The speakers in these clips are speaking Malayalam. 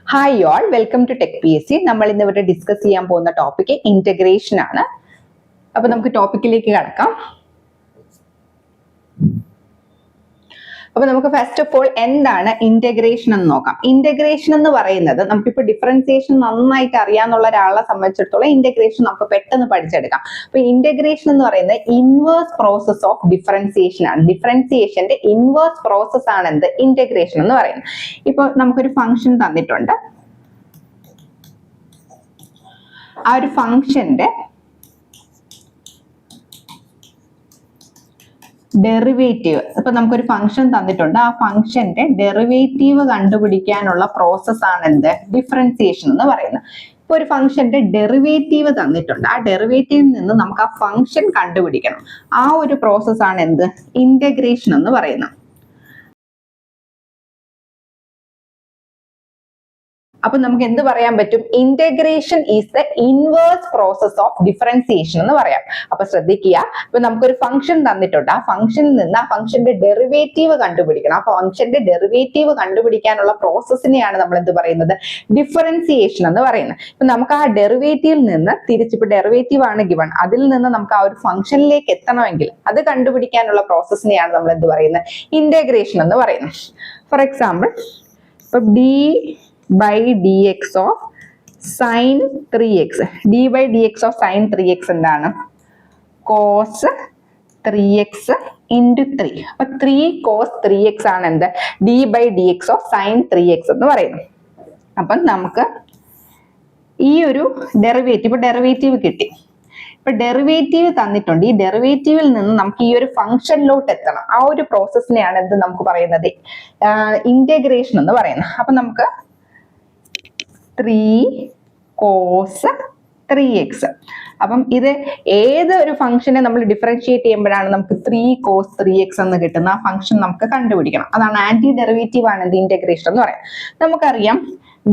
Hi all, welcome to Tech PSC. നമ്മൾ ഇന്ന് ഇവിടെ ഡിസ്കസ് ചെയ്യാൻ പോകുന്ന ടോപ്പിക് ഇന്റഗ്രേഷൻ ആണ്. അപ്പോൾ നമുക്ക് ടോപ്പിക്കിലേക്ക് കടക്കാം. അപ്പോൾ നമുക്ക് ഫസ്റ്റ് ഓഫ് ഓൾ എന്താണ് ഇന്റഗ്രേഷൻ എന്ന് നോക്കാം. ഇന്റഗ്രേഷൻ എന്ന് പറയുന്നത് നമുക്കിപ്പോൾ ഡിഫറൻസിയേഷൻ നന്നായിട്ട് അറിയാന്നുള്ള ഒരാളെ സംബന്ധിച്ചിടത്തോളം ഇന്റഗ്രേഷൻ നമുക്ക് പെട്ടെന്ന് പഠിച്ചെടുക്കാം. അപ്പോൾ ഇന്റഗ്രേഷൻ എന്ന് പറയുന്നത് ഇൻവേഴ്സ് പ്രോസസ് ഓഫ് ഡിഫറൻസിയേഷൻ ആണ്. ഡിഫറൻസിയേഷന്റെ ഇൻവേഴ്സ് പ്രോസസ് ആണ് എന്ത് ഇന്റഗ്രേഷൻ എന്ന് പറയുന്നത്. ഇപ്പോൾ നമുക്കൊരു ഫംഗ്ഷൻ തന്നിട്ടുണ്ട്. ആ ഒരു ഫംഗ്ഷന്റെ ഡെറിവേറ്റീവ്, ഇപ്പൊ നമുക്കൊരു ഫംഗ്ഷൻ തന്നിട്ടുണ്ട്. ആ ഫംഗ്ഷന്റെ ഡെറിവേറ്റീവ് കണ്ടുപിടിക്കാനുള്ള പ്രോസസ് ആണ് എന്ത് ഡിഫറൻസിയേഷൻ എന്ന് പറയുന്നത്. ഇപ്പൊ ഒരു ഫംഗ്ഷന്റെ ഡെറിവേറ്റീവ് തന്നിട്ടുണ്ട്. ആ ഡെറിവേറ്റീവിൽ നിന്ന് നമുക്ക് ആ ഫംഗ്ഷൻ കണ്ടുപിടിക്കണം. ആ ഒരു പ്രോസസ് ആണ് എന്ത് ഇന്റഗ്രേഷൻ എന്ന് പറയുന്നത്. അപ്പൊ നമുക്ക് എന്ത് പറയാൻ പറ്റും? Integration is the inverse process of differentiation എന്ന് പറയാം. അപ്പൊ ശ്രദ്ധിക്കുക, ഇപ്പൊ നമുക്കൊരു ഫംഗ്ഷൻ തന്നിട്ടുണ്ട്. ആ ഫംഗ്ഷനിൽ നിന്ന് ആ ഫംഗ്ഷന്റെ ഡെറിവേറ്റീവ് കണ്ടുപിടിക്കണം. ആ ഫംഗ്ഷന്റെ ഡെറിവേറ്റീവ് കണ്ടുപിടിക്കാനുള്ള പ്രോസസ്സിനെയാണ് നമ്മൾ എന്ത് പറയുന്നത്? ഡിഫറൻസിയേഷൻ എന്ന് പറയുന്നത്. ഇപ്പൊ നമുക്ക് ആ ഡെറിവേറ്റീവിൽ നിന്ന് തിരിച്ചിപ്പോ ഡെറിവേറ്റീവ് ആണ് ഗിവൺ, അതിൽ നിന്ന് നമുക്ക് ആ ഒരു ഫംഗ്ഷനിലേക്ക് എത്തണമെങ്കിൽ അത് കണ്ടുപിടിക്കാനുള്ള പ്രോസസ്സിനെയാണ് നമ്മൾ എന്ത് പറയുന്നത്? ഇന്റഗ്രേഷൻ എന്ന് പറയുന്നത്. ഫോർ എക്സാമ്പിൾ, ഇപ്പൊ by dx of sin 3x. d by dx of sin 3x എന്താണ്? cos 3x into 3. അപ്പൊ 3 cos 3x ആണ് എന്ത്? d by dx of sin 3x എന്ന് പറയുന്നത്. അപ്പം നമുക്ക് ഈ ഒരു ഡെറിവേറ്റീവ് കിട്ടി. ഇപ്പൊ ഡെറിവേറ്റീവ് തന്നിട്ടുണ്ട്. ഈ ഡെറിവേറ്റീവിൽ നിന്ന് നമുക്ക് ഈ ഒരു ഫംഗ്ഷനിലോട്ട് എത്തണം. ആ ഒരു പ്രോസസ്സിനെയാണ് എന്ത് നമുക്ക് പറയുന്നത്? ഇന്റഗ്രേഷൻ എന്ന് പറയുന്നത്. അപ്പൊ നമുക്ക് 3 cos 3x. അപ്പം ഇത് ഏത് ഒരു ഫംഗ്ഷനെ നമ്മൾ ഡിഫറൻഷിയേറ്റ് ചെയ്യുമ്പോഴാണ് നമുക്ക് 3 cos 3x എന്ന് കിട്ടുന്ന ആ ഫംഗ്ഷൻ നമുക്ക് കണ്ടുപിടിക്കണം. അതാണ് ആന്റി ഡെറിവേറ്റീവ് ആണ് എന്ത് ഇന്റഗ്രേഷൻ എന്ന് പറയാം. നമുക്കറിയാം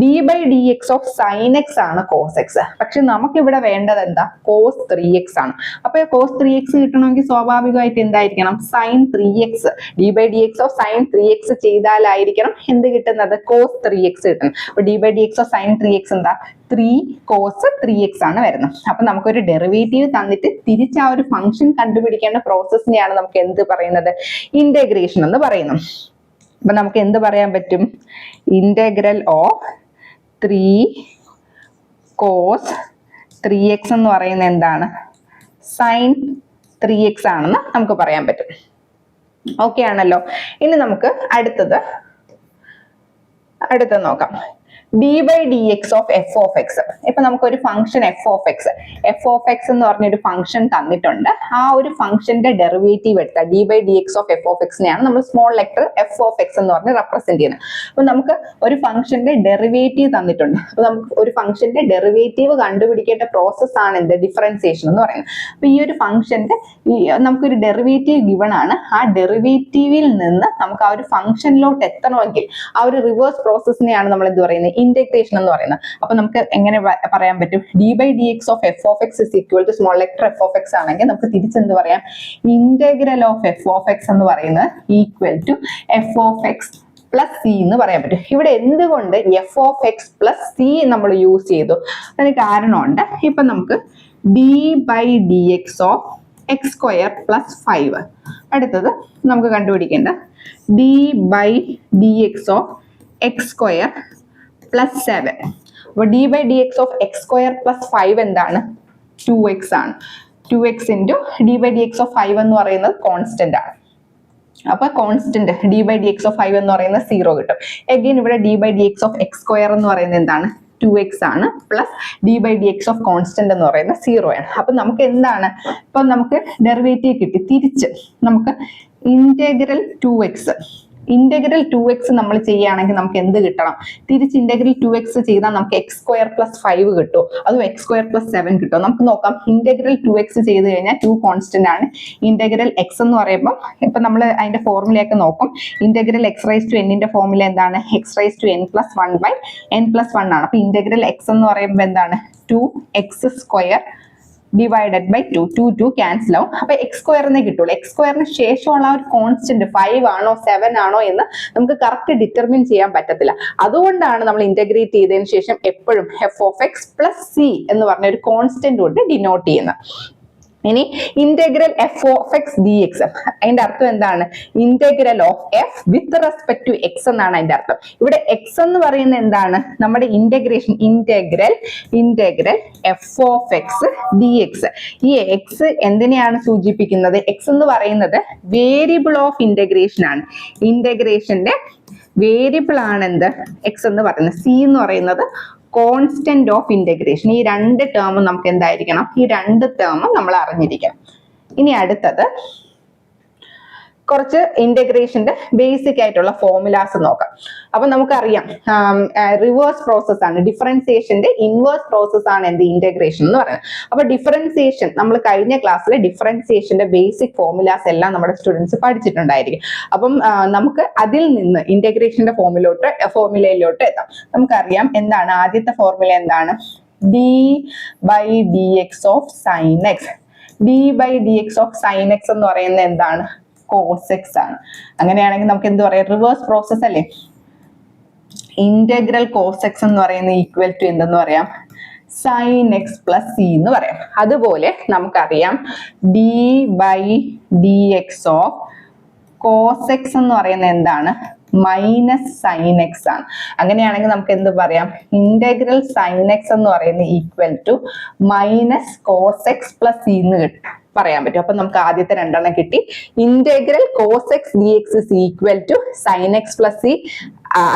d by dx of sin x ആണ് cos x. പക്ഷെ നമുക്ക് ഇവിടെ വേണ്ടത് എന്താ? cos 3x ആണ്. അപ്പൊ cos 3x കിട്ടണമെങ്കിൽ സ്വാഭാവികമായിട്ട് എന്തായിരിക്കണം? sin 3x. d by dx of sin 3x ചെയ്താലായിരിക്കണം എന്ത് കിട്ടുന്നത്? cos 3x കിട്ടുന്നത്. അപ്പൊ d by dx of sin 3x എന്താ? 3 cos 3x ആണ് വരുന്നത്. അപ്പൊ നമുക്കൊരു ഡെറിവേറ്റീവ് തന്നിട്ട് തിരിച്ച് ആ ഒരു ഫംഗ്ഷൻ കണ്ടുപിടിക്കേണ്ട പ്രോസസ്സിനെയാണ് നമുക്ക് എന്ത് പറയുന്നത്? ഇന്റഗ്രേഷൻ എന്ന് പറയുന്നത്. അപ്പൊ നമുക്ക് എന്ത് പറയാൻ പറ്റും? ഇന്റഗ്രൽ ഓഫ് 3 cos 3x എന്ന് പറയുന്നത് എന്താണ്? sin 3x ആണെന്ന് നമുക്ക് പറയാൻ പറ്റും. ഓക്കെ ആണല്ലോ. ഇനി നമുക്ക് അടുത്തത് നോക്കാം. d by dx of f of x. ഇപ്പൊ നമുക്കൊരു ഫംഗ്ഷൻ f of x എന്ന് പറഞ്ഞൊരു ഫംഗ്ഷൻ തന്നിട്ടുണ്ട്. ആ ഒരു ഫംഗ്ഷന്റെ ഡെറിവേറ്റീവ് എടുത്താൽ d by dx of f of x നെയാണ് നമ്മൾ small letter f of x എന്ന് പറഞ്ഞ് റെപ്രസെന്റ് ചെയ്യുന്നത്. അപ്പൊ നമുക്ക് ഒരു ഫംഗ്ഷന്റെ ഡെറിവേറ്റീവ് തന്നിട്ടുണ്ട്. അപ്പൊ നമുക്ക് ഒരു ഫംഗ്ഷന്റെ ഡെറിവേറ്റീവ് കണ്ടുപിടിക്കേണ്ട പ്രോസസ് ആണ് എന്ത്? ഡിഫറൻസിയേഷൻ എന്ന് പറയുന്നത്. അപ്പൊ ഈ ഒരു ഫംഗ്ഷന്റെ നമുക്കൊരു ഡെറിവേറ്റീവ് ഗിവൺ ആണ്. ആ ഡെറിവേറ്റീവിൽ നിന്ന് നമുക്ക് ആ ഒരു ഫംഗ്ഷനിലോട്ട് എത്തണമെങ്കിൽ ആ ഒരു റിവേഴ്സ് പ്രോസസ്സിനെയാണ് നമ്മൾ എന്ത് പറയുന്നത്? ഇന്റഗ്രേഷൻ എന്ന് പറയുന്നത്. അപ്പൊ നമുക്ക് എങ്ങനെ പറയാൻ പറ്റും? d by dx of f of x is equal to small letter f of x ആണെങ്കിൽ നമുക്ക് തിരിച്ചെന്ത് പറയാം? Integral of f of x എന്ന് പറയുന്നത് equal to f of x plus c എന്ന് പറയാൻ പറ്റും. ഇവിടെ എന്തുകൊണ്ട് f of x plus c നമ്മൾ യൂസ് ചെയ്തു? അതിന് കാരണമുണ്ട്. ഇപ്പൊ നമുക്ക് d by dx of x square plus 5. അടുത്തത് നമുക്ക് കണ്ടുപിടിക്കേണ്ട d by dx of x square plus 7. അപ്പോൾ d by dx of x square plus 5 എന്താണ്? 2x ആണ്. 2x into d by dx of 5 എന്ന് പറയുന്നത് കോൺസ്റ്റന്റ് ആണ്. അപ്പൊ constant d by dx of 5 എന്ന് പറയുന്നത് 0 കിട്ടും. അഗൈൻ ഇവിടെ d by dx of x square എന്ന് പറയുന്നത് എന്താണ്? 2x ആണ്. Plus d by dx of constant എന്ന് പറയുന്നത് 0 ആണ്. അപ്പൊ നമുക്ക് എന്താണ്? ഇപ്പൊ നമുക്ക് ഡെറിവേറ്റീവ് കിട്ടി. തിരിച്ച് നമുക്ക് ഇന്റഗ്രൽ 2x നമ്മൾ ചെയ്യുകയാണെങ്കിൽ നമുക്ക് എന്ത് കിട്ടണം? തിരിച്ച് ഇന്റഗ്രൽ 2x ചെയ്താൽ നമുക്ക് x സ്ക്വയർ പ്ലസ് 5 കിട്ടും. അതും x സ്ക്വയർ പ്ലസ് 7 കിട്ടും. നമുക്ക് നോക്കാം. ഇന്റഗ്രൽ 2x ചെയ്ത് കഴിഞ്ഞാൽ 2 കോൺസ്റ്റന്റ് ആണ്. ഇന്റഗ്രൽ x എന്ന് പറയുമ്പോൾ ഇപ്പൊ നമ്മൾ അതിന്റെ ഫോർമുലയൊക്കെ നോക്കും. Integral x raise to n ന്റെ ഫോർമുല എന്താണ്? x raise to n plus 1 by n plus 1 ആണ്. അപ്പൊ ഇന്റഗ്രൽ x എന്ന് പറയുമ്പോൾ എന്താണ്? 2x square divided by 2 cancel ആവും. അപ്പൊ എക്സ് സ്ക്വയറിനെ കിട്ടുള്ളൂ. എക്സ് സ്ക്വയറിന് ശേഷമുള്ള ഒരു കോൺസ്റ്റന്റ് 5 ആണോ 7 ആണോ എന്ന് നമുക്ക് കറക്റ്റ് ഡിറ്റർമിൻ ചെയ്യാൻ പറ്റത്തില്ല. അതുകൊണ്ടാണ് നമ്മൾ ഇന്റഗ്രേറ്റ് ചെയ്തതിനു ശേഷം എപ്പോഴും f of x plus c എന്ന് പറഞ്ഞ ഒരു കോൺസ്റ്റന്റ് കൊണ്ട് ഡിനോട്ട് ചെയ്യുന്നത്. ഇനി integral f of x d x, അതിന്റെ അർത്ഥം എന്താണ്? Integral of f with respect to x എന്നാണ് അതിന്റെ അർത്ഥം. ഇവിടെ എക്സ് എന്ന് പറയുന്നത് എന്താണ്? നമ്മുടെ integration integral f of x d x. ഈ എക്സ് എന്തിനെയാണ് സൂചിപ്പിക്കുന്നത്? എക്സ് എന്ന് പറയുന്നത് വേരിയബിൾ ഓഫ് ഇന്റഗ്രേഷൻ ആണ്. ഇന്റഗ്രേഷന്റെ വേരിയബിൾ ആണ് എന്ത്? എക്സ് എന്ന് പറയുന്നത്. സി എന്ന് പറയുന്നത് കോൺസ്റ്റന്റ് ഓഫ് ഇന്റഗ്രേഷൻ. ഈ രണ്ട് ടേമും നമുക്ക് എന്തായിരിക്കണം? ഈ രണ്ട് ടേമും നമ്മൾ അറിഞ്ഞിരിക്കണം. ഇനി അടുത്തത് കുറച്ച് ഇന്റഗ്രേഷന്റെ ബേസിക് ആയിട്ടുള്ള ഫോർമുലാസ് നോക്കാം. അപ്പൊ നമുക്കറിയാം റിവേഴ്സ് പ്രോസസ് ആണ്, ഡിഫറൻസിയേഷന്റെ ഇൻവേഴ്സ് പ്രോസസ് ആണ് എന്ത്? ഇന്റഗ്രേഷൻ എന്ന് പറയുന്നത്. അപ്പൊ ഡിഫറൻസിയേഷൻ നമ്മൾ കഴിഞ്ഞ ക്ലാസ്സിലെ ഡിഫറൻസിയേഷന്റെ ബേസിക് ഫോർമുലാസ് എല്ലാം നമ്മുടെ സ്റ്റുഡൻസ് പഠിച്ചിട്ടുണ്ടായിരിക്കും. അപ്പം നമുക്ക് അതിൽ നിന്ന് ഇന്റഗ്രേഷന്റെ ഫോർമുലയിലോട്ട് എത്താം. നമുക്കറിയാം എന്താണ് ആദ്യത്തെ ഫോർമുല? എന്താണ്? D by d x of sine x. D by d x of sine x എന്ന് പറയുന്നത് എന്താണ്? cos x ആണ്. അങ്ങനെയാണെങ്കിൽ നമുക്ക് എന്ത് പറയാം? റിവേഴ്സ് പ്രോസസ് അല്ലേ? ഇന്റഗ്രൽ cos x എന്ന് പറയുന്നത് ഈക്വൽ ടു എന്തെന്ന് പറയാം? sin x പ്ലസ് സി എന്ന് പറയാം. അതുപോലെ നമുക്കറിയാം d by d x of cos x എന്ന് പറയുന്നത് എന്താണ്? മൈനസ് സൈൻ എക്സ് ആണ്. അങ്ങനെയാണെങ്കിൽ നമുക്ക് എന്ത് പറയാം? ഇന്റഗ്രൽ സൈൻ എക്സ് എന്ന് പറയുന്നത് equal to minus cos x plus c എന്ന് പറയാൻ പറ്റും. അപ്പൊ നമുക്ക് ആദ്യത്തെ രണ്ടെണ്ണം കിട്ടി. Integral cos x d x is equal to sine x plus c.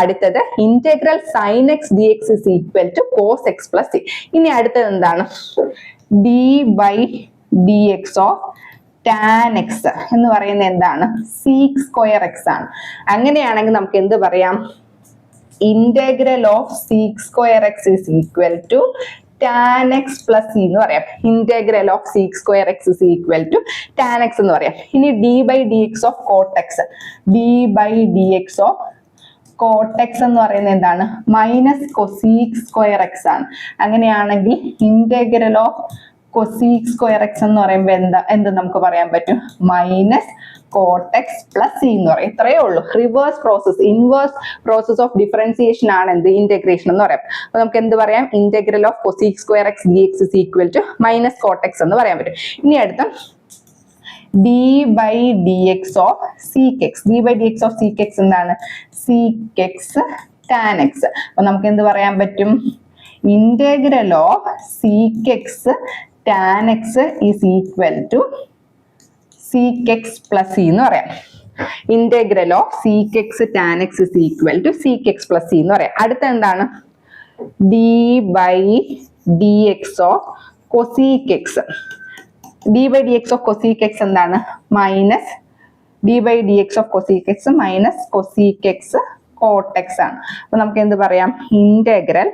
അടുത്തത് integral sine x d x is equal to cos x plus c. ഇനി അടുത്തത് എന്താണ്? D by d x of tan x എന്ന് പറയുന്നത് എന്താണ്? സീക് സ്ക്വയർ എക്സ് ആണ്. അങ്ങനെയാണെങ്കിൽ നമുക്ക് എന്ത് പറയാം? Integral of sec square x is equal to tan x plus c എന്ന് പറയാം. Integral of sec square x is equal to tan x എന്ന് പറയാം. ഇനി d by d x of cot x. D by d x of cot x എന്ന് പറയുന്നത് എന്താണ്? മൈനസ് കൊസീക് സ്ക്വയർ എക്സ് ആണ്. അങ്ങനെയാണെങ്കിൽ integral of cosec square x എന്ന് പറയുമ്പോൾ എന്ത് നമുക്ക് പറയാൻ പറ്റും? Minus cot x plus c എന്ന് പറയും. ഇത്രയേ ഉള്ളൂ. Reverse process, inverse process of differentiation ആണ് എന്ത്? ഇന്റഗ്രേഷൻ എന്ന് പറയാം. അപ്പൊ നമുക്ക് എന്ത് പറയാം? Integral of cosec square x d x is equal to minus cot x എന്ന് പറയാൻ പറ്റും. ഇനി അടുത്ത d by d x of sec x. D by d x of sec x എന്താണ്? Sec x tan x. അപ്പൊ നമുക്ക് എന്ത് പറയാൻ പറ്റും? Integral of sec x tan x is equal to sec x plus c എന്ന് പറയാം. Integral of sec x tan x is equal to sec x plus c എന്ന് പറയാം. അടുത്ത എന്താണ്? D by d x of cosec x. D by d x of cosec x എന്താണ്? Minus d by d x of cosec x minus cosec x cot x ആണ്. അപ്പൊ നമുക്ക് എന്ത് പറയാം? Integral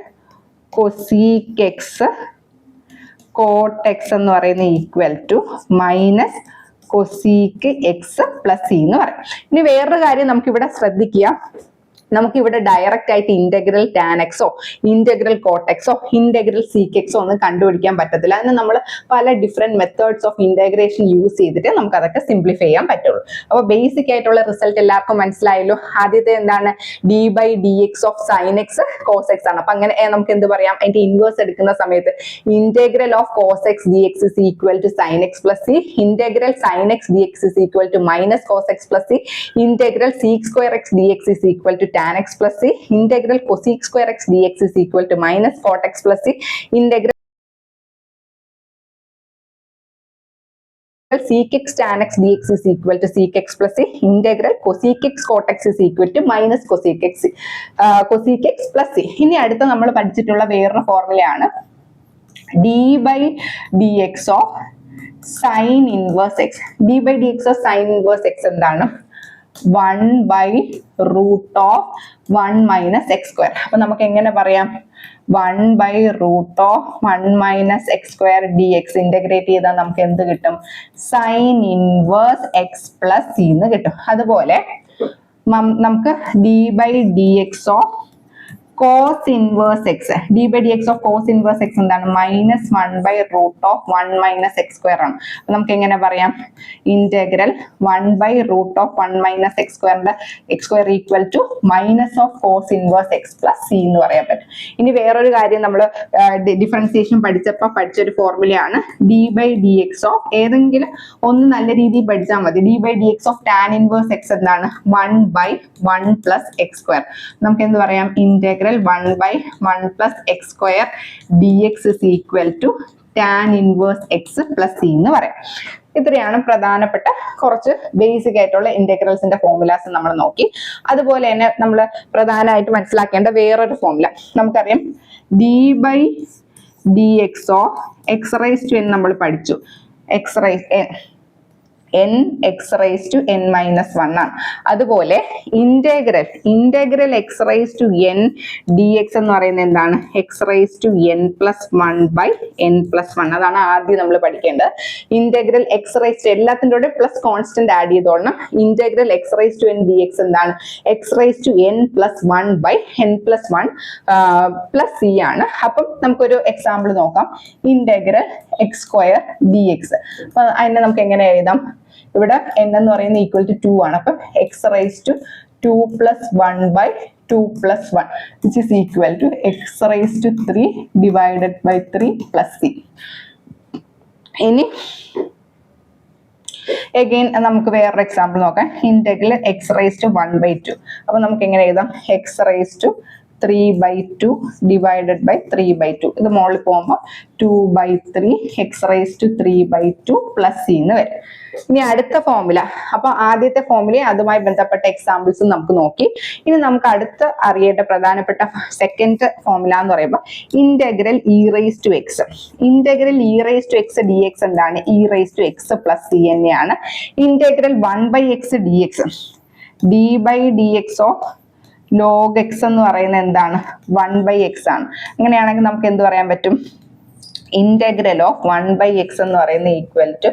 cosec x cot x എന്ന് പറയുന്നത് equal to minus cosec x plus c എന്ന് പറയും. ഇനി വേറൊരു കാര്യം നമുക്കിവിടെ ശ്രദ്ധിക്കുക. നമുക്കിവിടെ ഡയറക്റ്റ് ആയിട്ട് ഇന്റഗ്രൽ ടാൻ എക്സോ ഇന്റഗ്രൽ കോട്ടെക്സോ ഇന്റഗ്രൽ സീക് എക്സോ ഒന്നും കണ്ടുപിടിക്കാൻ പറ്റത്തില്ല. അതിന് നമ്മൾ പല different methods of integration use ചെയ്തിട്ട് നമുക്ക് അതൊക്കെ സിംപ്ലിഫൈ ചെയ്യാൻ പറ്റുള്ളൂ. അപ്പോൾ ബേസിക് ആയിട്ടുള്ള റിസൾട്ട് എല്ലാവർക്കും മനസ്സിലായല്ലോ. ആദ്യത്തെ എന്താണ്? D by d x of sine x cos x ആണ്. അപ്പൊ അങ്ങനെ നമുക്ക് എന്ത് പറയാം? അതിന്റെ ഇൻവേഴ്സ് എടുക്കുന്ന സമയത്ത് integral of cos x d x is equal to sine x plus c, integral sine x d x is equal to minus cos x plus c, integral sec square x d x is equal to tan x plus c, integral cosec square x dx is equal to minus cot x plus c, integral sec x tan x dx is equal to sec x plus c, integral cosec x cot x is equal to minus cosec x plus c. ഇനി അടുത്ത നമ്മൾ പഠിച്ചിട്ടുള്ള വേറൊരു ഫോർമുലയാണ് d by dx of sin inverse x. d by dx of sin inverse x എന്താണ്? 1 by root of 1 minus x square. അപ്പൊ നമുക്ക് എങ്ങനെ പറയാം? 1 by root of 1 minus x square dx integrate ചെയ്താൽ നമുക്ക് എന്ത് കിട്ടും? sin inverse x plus c എന്ന് കിട്ടും. അതുപോലെ നമുക്ക് d by dx of cos inverse x, d by dx of cos inverse x എന്താണ് minus 1 by root of 1 minus x square ആണ്. അപ്പൊ നമുക്ക് എങ്ങനെ പറയാം, integral 1 by root of 1 minus x സ്ക്വയറിന്റെ x square equal to minus of cos inverse x plus c എന്ന് പറയാൻ പറ്റും. ഇനി വേറൊരു കാര്യം നമ്മൾ ഡിഫറൻസിയേഷൻ പഠിച്ചപ്പോൾ പഠിച്ചൊരു ഫോർമുലയാണ് d by d x of ഏതെങ്കിലും ഒന്ന് നല്ല രീതിയിൽ പഠിച്ചാൽ മതി. D by d x of tan inverse x എന്താണ് 1 ബൈ 1 പ്ലസ് എക്സ് സ്ക്വയർ. നമുക്ക് എന്ത് പറയാം, integral 1 by 1 plus x square dx is equal to tan inverse x plus c എന്ന് പറയാം. ഇത്രയാണ് പ്രധാനപ്പെട്ട കുറച്ച് ബേസിക് ആയിട്ടുള്ള ഇന്റഗ്രൽസിന്റെ ഫോർമുലാസ് നമ്മൾ നോക്കി. അതുപോലെ തന്നെ നമ്മൾ പ്രധാനമായിട്ട് മനസ്സിലാക്കേണ്ട വേറൊരു ഫോർമുല നമുക്കറിയാം, d by d x of x raise to n നമ്മൾ പഠിച്ചു. X raise n x raised to n minus 1 ആണ്. അതുപോലെ ഇന്റഗ്രൽ x raised to n dx എന്ന് പറയുന്നത് എന്താണ് x raised to n plus 1 by n plus 1. അതാണ് ആദ്യം നമ്മൾ പഠിക്കേണ്ടത്. ഇന്റഗ്രൽ x raised to എല്ലാത്തിൻ്റെ കൂടെ പ്ലസ് കോൺസ്റ്റന്റ് ആഡ് ചെയ്തോളണം. Integral x raised to n dx എന്താണ് x raised to n plus 1 by n plus 1 plus c ആണ്. അപ്പം നമുക്കൊരു എക്സാമ്പിൾ നോക്കാം. Integral x square dx. അപ്പൊ അതിനെ നമുക്ക് എങ്ങനെ എഴുതാം, ഇവിടെ n എന്ന് പറയുന്നത് ഈക്വൽ ടു 2 ആണ്. അപ്പം x raise to 2 plus 1 by 2 plus 1 which is equal to x raise to 3 divided by 3 plus c. ഇനി അഗെയിൻ നമുക്ക് വേറൊരു എക്സാമ്പിൾ നോക്കാം. Integral x raise to 1 by 2. അപ്പൊ നമുക്ക് എങ്ങനെ എഴുതാം, x raise to 3 by 2 divided by 3 by 2. ഇത് മുകളിൽ പോകുമ്പോൾ 2 by 3 x raised to 3 by 2 plus c എന്ന് വരും. ഇനി അടുത്ത ഫോർമുല, അപ്പൊ ആദ്യത്തെ ഫോർമുലയും അതുമായി ബന്ധപ്പെട്ട എക്സാമ്പിൾസ് നമുക്ക് നോക്കി. ഇനി നമുക്ക് അടുത്ത അറിയേണ്ട പ്രധാനപ്പെട്ട സെക്കൻഡ് ഫോർമുല എന്ന് പറയുമ്പോൾ integral e raise to x. Integral e raise to x d x എന്താണ് e raise to x plus c തന്നെയാണ്. Integral 1 by x d x d by d x of log x എന്ന് പറയുന്നത് എന്താണ് 1 ബൈ എക്സ് ആണ്. അങ്ങനെയാണെങ്കിൽ നമുക്ക് എന്ത് പറയാൻ പറ്റും, ഇന്റഗ്രൽ ഓഫ് 1 ബൈ എക്സ് എന്ന് പറയുന്നത് equal to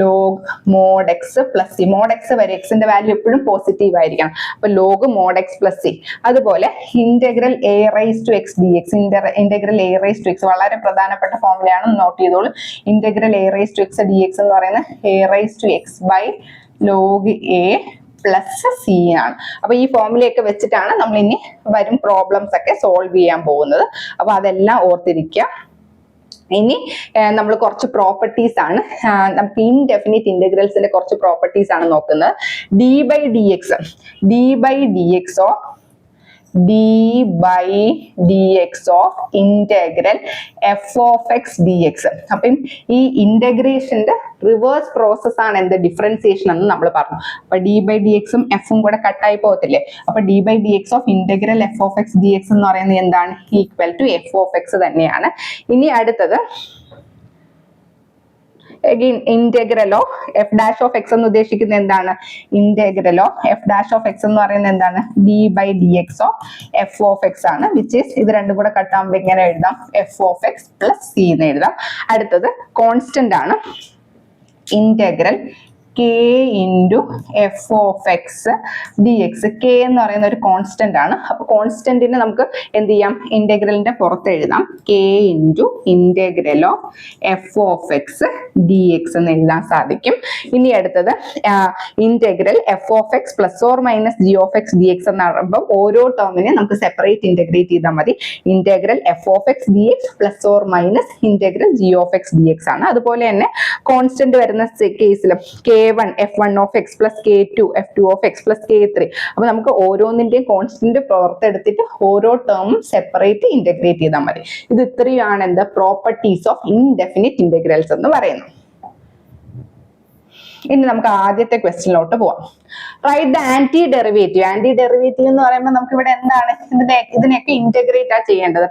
log mod x plus c. Mod x വരെ എക്സിന്റെ വാല്യൂ എപ്പോഴും പോസിറ്റീവ് ആയിരിക്കണം. അപ്പൊ log mod x plus c. അതുപോലെ integral a raise to x d x. Integral a raise to x വളരെ പ്രധാനപ്പെട്ട ഫോർമുലയാണ്, നോട്ട് ചെയ്തോളൂ. Integral a raise to x d x എന്ന് പറയുന്നത് a raise to x by log a plus c ആണ്. അപ്പൊ ഈ ഫോർമുലയൊക്കെ വെച്ചിട്ടാണ് നമ്മൾ ഇനി വരും പ്രോബ്ലംസ് ഒക്കെ സോൾവ് ചെയ്യാൻ പോകുന്നത്. അപ്പൊ അതെല്ലാം ഓർത്തിരിക്കുക. ഇനി നമ്മൾ കുറച്ച് പ്രോപ്പർട്ടീസ് ആണ്, നമുക്ക് ഇൻഡെഫിനിറ്റ് ഇന്റഗ്രൽസിന്റെ കുറച്ച് പ്രോപ്പർട്ടീസ് ആണ് നോക്കുന്നത്. D by d x of d by dx of integral f of x dx. അപ്പം ഈ ഇന്റഗ്രേഷന്റെ റിവേഴ്സ് പ്രോസസ് ആണ് എന്ത് ഡിഫറൻസിയേഷൻ എന്ന് നമ്മൾ പറഞ്ഞു. അപ്പൊ d by dx ഉം f ഉം കൂടെ കട്ടായി പോകത്തില്ലേ. അപ്പൊ d by dx of integral f of x dx എന്ന് പറയുന്നത് എന്താണ് equal to f of x തന്നെയാണ്. ഇനി അടുത്തത് again integral of f dash of x എന്ന് ഉദ്ദേശിക്കുന്നത് എന്താണ്, integral of f dash of x എന്ന് പറയുന്നത് എന്താണ് d by d x of f of x ആണ്. വിച്ച് ഈസ് ഇത് രണ്ടും കൂടെ കട്ടാകുമ്പോൾ എങ്ങനെ എഴുതാം, f of x plus c എന്ന് എഴുതാം. അടുത്തത് കോൺസ്റ്റന്റ് ആണ്, integral k into f of x d x. K എന്ന് പറയുന്ന ഒരു കോൺസ്റ്റന്റ് ആണ്. അപ്പൊ കോൺസ്റ്റന്റിനെ നമുക്ക് എന്ത് ചെയ്യാം, ഇന്റഗ്രലിന്റെ പുറത്ത് എഴുതാം, K into integral of f of x d x എന്ന് എഴുതാൻ സാധിക്കും. ഇനി അടുത്തത് integral f of x plus or minus G of x d x എന്ന് പറയുമ്പോൾ ഓരോ ടേമിനെ നമുക്ക് സെപ്പറേറ്റ് ഇന്റഗ്രേറ്റ് ചെയ്താൽ മതി. Integral f of x d X plus or minus integral G of x d X ആണ്. അതുപോലെ തന്നെ കോൺസ്റ്റന്റ് വരുന്ന കേസിലും k1 f1 of x plus k2 f2 of x plus k3. അപ്പൊ നമുക്ക് ഓരോന്നിന്റെയും കോൺസ്റ്റന്റ് പുറത്തെടുത്തിട്ട് ഓരോ ടേമും സെപ്പറേറ്റ് ഇന്റഗ്രേറ്റ് ചെയ്താൽ മതി. ഇത് ഇത്രയാണ് എന്ത് പ്രോപ്പർട്ടീസ് ഓഫ് ഇൻഡെഫിനിറ്റ് ഇന്റഗ്രൽസ് എന്ന് പറയുന്നത്. ഇനി നമുക്ക് ആദ്യത്തെ ക്വസ്റ്റ്യനിലോട്ട് പോവാം. Right the anti derivative. Anti derivative എന്ന് പറയുമ്പോൾ നമുക്ക് ഇവിടെ എന്താണ് ഇതിനെയൊക്കെ ഇന്റഗ്രേറ്റ് ആ ചെയ്യേണ്ടത്.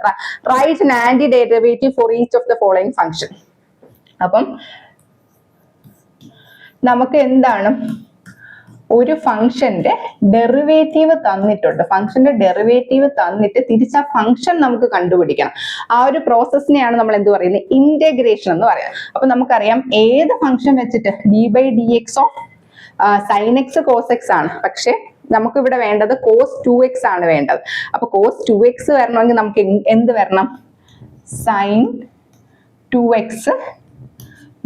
Right an anti derivative for each of the following function. അപ്പം നമുക്ക് എന്താണ് ഒരു ഫംഗ്ഷന്റെ ഡെറിവേറ്റീവ് തന്നിട്ടുണ്ട്. ഫംഗ്ഷന്റെ ഡെറിവേറ്റീവ് തന്നിട്ട് തിരിച്ച് ആ ഫംഗ്ഷൻ നമുക്ക് കണ്ടുപിടിക്കണം. ആ ഒരു പ്രോസസ്സിനെയാണ് നമ്മൾ എന്ത് പറയുന്നത്, ഇന്റഗ്രേഷൻ എന്ന് പറയുന്നത്. അപ്പൊ നമുക്കറിയാം ഏത് ഫംഗ്ഷൻ വെച്ചിട്ട് d by d x of sine x cos x ആണ്. പക്ഷെ നമുക്ക് ഇവിടെ വേണ്ടത് cos 2x ആണ് വേണ്ടത്. അപ്പൊ cos 2x വരണമെങ്കിൽ നമുക്ക് എന്ത് വരണം? sin 2x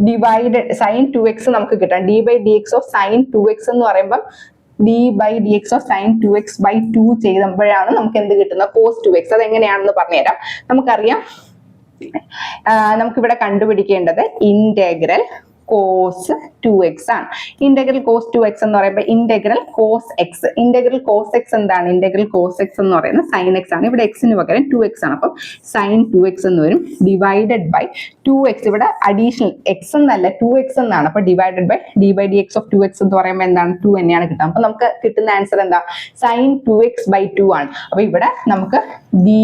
divided sin 2x നമുക്ക് കിട്ടാം. d by dx of sin 2x എന്ന് പറയുമ്പോൾ d by dx of sin 2x by 2 ചെയ്യുമ്പോഴാണ് നമുക്ക് എന്ത് കിട്ടുന്നത്? cos 2x. അത് എങ്ങനെയാണെന്ന് പറഞ്ഞുതരാം. നമുക്കറിയാം, നമുക്കിവിടെ കണ്ടുപിടിക്കേണ്ടത് ഇന്റഗ്രൽ cos 2x ആണ്. ഇന്റഗ്രൽ cos 2x എന്ന് പറയുമ്പോൾ integral cos x. Integral cos x എന്താണ്? ഇന്റഗ്രൽ cos x എന്ന് പറയുന്നത് sin x ആണ്. ഇവിടെ x ന് പകരം 2x ആണ്. അപ്പം sin 2x എന്ന് വരും ഡിവൈഡഡ് ബൈ 2x. ഇവിടെ അഡീഷണൽ x എന്നല്ല 2x എന്നാണ്. അപ്പൊ divided by d by dx of 2x എന്ന് പറയുമ്പോൾ എന്താണ്? 2 തന്നെയാണ് കിട്ടുക. അപ്പൊ നമുക്ക് കിട്ടുന്ന ആൻസർ എന്താ? sin 2x by 2 ആണ്. അപ്പൊ ഇവിടെ നമുക്ക് d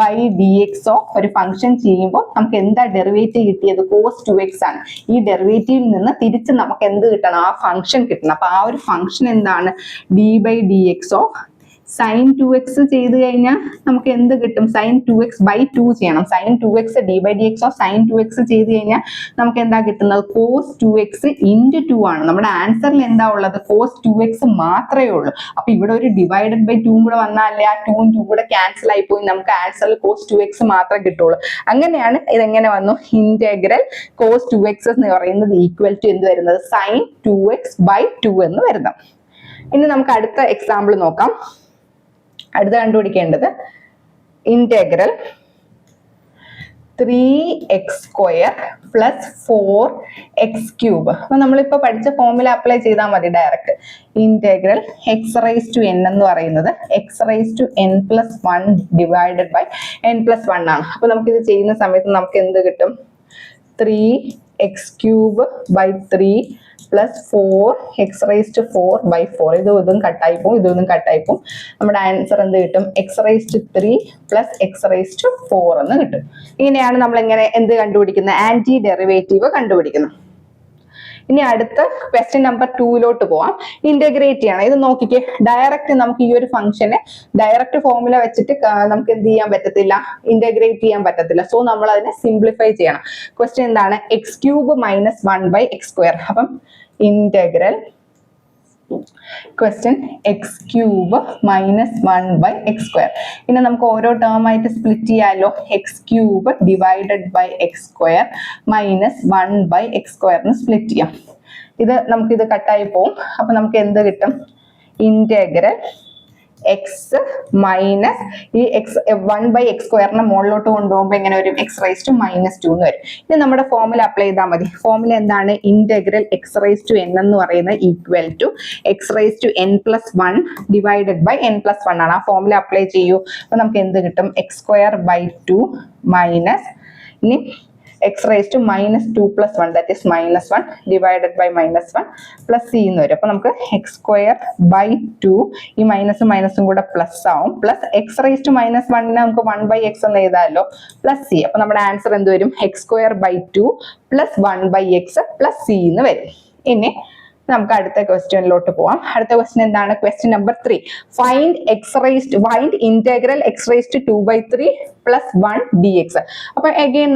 by dx ഓഫ് ഒരു ഫംഗ്ഷൻ ചെയ്യുമ്പോൾ നമുക്ക് എന്താ ഡെറിവേറ്റീവ് കിട്ടിയത്? cos 2x ആണ്. ഈ ഡെറിവേറ്റീവിൽ നിന്ന് തിരിച്ച് നമുക്ക് എന്ത് കിട്ടണം? ആ ഫംഗ്ഷൻ കിട്ടണം. അപ്പൊ ആ ഒരു ഫംഗ്ഷൻ എന്താണ്? d by dx of sin 2x ചെയ്ത് കഴിഞ്ഞാൽ നമുക്ക് എന്ത് കിട്ടും? sin 2x by 2 ചെയ്യണം. sin 2x d by dx of sin 2x ചെയ്ത് കഴിഞ്ഞാൽ നമുക്ക് എന്താ കിട്ടുന്നത്? cos 2x into 2 ആണ്. നമ്മുടെ ആൻസറിൽ എന്താ ഉള്ളത്? cos 2x മാത്രമേ ഉള്ളൂ. അപ്പൊ ഇവിടെ ഒരു ഡിവൈഡഡ് ബൈ 2 കൂടെ വന്നാലേ ആ 2 2 കൂടെ ക്യാൻസൽ ആയി പോയി നമുക്ക് ആൻസറിൽ cos 2x മാത്രമേ കിട്ടുള്ളൂ. അങ്ങനെയാണ് ഇതെങ്ങനെ വന്നു? ഇന്റഗ്രൽ cos 2x എന്ന് പറയുന്നത് ഈക്വൽ ടു എന്ത് വരുന്നത്? sin 2x by 2 എന്ന് വരുന്നത്. ഇനി നമുക്ക് അടുത്ത എക്സാമ്പിൾ നോക്കാം. അടുത്ത കണ്ടുപിടിക്കേണ്ടത് integral 3x square plus 4x cube. അപ്പൊ നമ്മളിപ്പോ പഠിച്ച ഫോർമുല അപ്ലൈ ചെയ്താൽ മതി direct. Integral x raise to n എന്ന് പറയുന്നത് x raise to n plus 1 divided by n plus 1 ആണ്. അപ്പൊ നമുക്ക് ഇത് ചെയ്യുന്ന സമയത്ത് നമുക്ക് എന്ത് കിട്ടും? 3x cube by 3 plus 4x raise to 4 by 4. ഇതും കട്ടായി പോകും, ഇതൊന്നും കട്ടായി പോകും. നമ്മുടെ ആൻസർ എന്ത് കിട്ടും? x raise to 3 plus x raise to 4 എന്ന് കിട്ടും. ഇങ്ങനെയാണ് നമ്മൾ എങ്ങനെ എന്ത് കണ്ടുപിടിക്കുന്നത്? ആന്റി ഡെറിവേറ്റീവ് കണ്ടുപിടിക്കുന്നത്. ഇനി അടുത്ത ക്വസ്റ്റ്യൻ നമ്പർ 2 പോവാം. ഇന്റഗ്രേറ്റ് ചെയ്യണം. ഇത് നോക്കിക്കേ, ഡയറക്റ്റ് നമുക്ക് ഈ ഒരു ഫംഗ്ഷനെ ഡയറക്റ്റ് ഫോർമുല വെച്ചിട്ട് നമുക്ക് എന്ത് ചെയ്യാൻ പറ്റത്തില്ല? ഇന്റഗ്രേറ്റ് ചെയ്യാൻ പറ്റത്തില്ല. സോ നമ്മൾ അതിനെ സിംപ്ലിഫൈ ചെയ്യണം. ക്വസ്റ്റ്യൻ എന്താണ്? x cube minus 1 by x square. അപ്പം integral question x cube minus 1 by x square. ഇനി നമുക്ക് ഓരോ ടേം ആയിട്ട് സ്പ്ലിറ്റ് ചെയ്യാലോ. x cube divided by x square minus 1 by x സ്ക്വയറിന് സ്പ്ലിറ്റ് ചെയ്യാം. ഇത് നമുക്കിത് കട്ടായി പോവും. അപ്പൊ നമുക്ക് എന്ത് കിട്ടും? ഇന്റഗ്രൽ x മൈനസ് ഈ എക്സ് 1 ബൈ x സ്ക്വയറിനെ മുകളിലോട്ട് കൊണ്ടുപോകുമ്പോൾ എങ്ങനെ വരും? x റൈസ് ടു മൈനസ് 2 എന്ന് വരും. ഇനി നമ്മുടെ ഫോർമുല അപ്ലൈ ചെയ്താൽ മതി. ഫോർമുല എന്താണ്? Integral x raise to n എന്ന് പറയുന്നത് equal to x raise to n plus 1 divided by n plus 1 ആണ്. ആ ഫോർമുല അപ്ലൈ ചെയ്യൂ. അപ്പൊ നമുക്ക് എന്ത് കിട്ടും? x സ്ക്വയർ ബൈ 2 മൈനസ് ഇനി x raised to minus 2 plus 1, that is minus 1 divided by minus 1 plus c എന്ന് വരും. അപ്പൊ നമുക്ക് x square by 2 ഈ മൈനസും മൈനസും കൂടെ പ്ലസ് ആവും. Plus x raised to minus 1 നമുക്ക് 1 by x എന്ന് എഴുതാമല്ലോ, പ്ലസ് c. അപ്പൊ നമ്മുടെ ആൻസർ എന്ത് വരും? x square by 2 plus 1 by x plus c എന്ന് വരും. ഇനി നമുക്ക് അടുത്ത ക്വസ്റ്റ്യനിലോട്ട് പോവാം. അടുത്ത ക്വസ്റ്റ്യൻ എന്താണ്? Question number 3. Find integral x raised to 2 by 3 plus 1 dx. അപ്പൊ അഗെയിൻ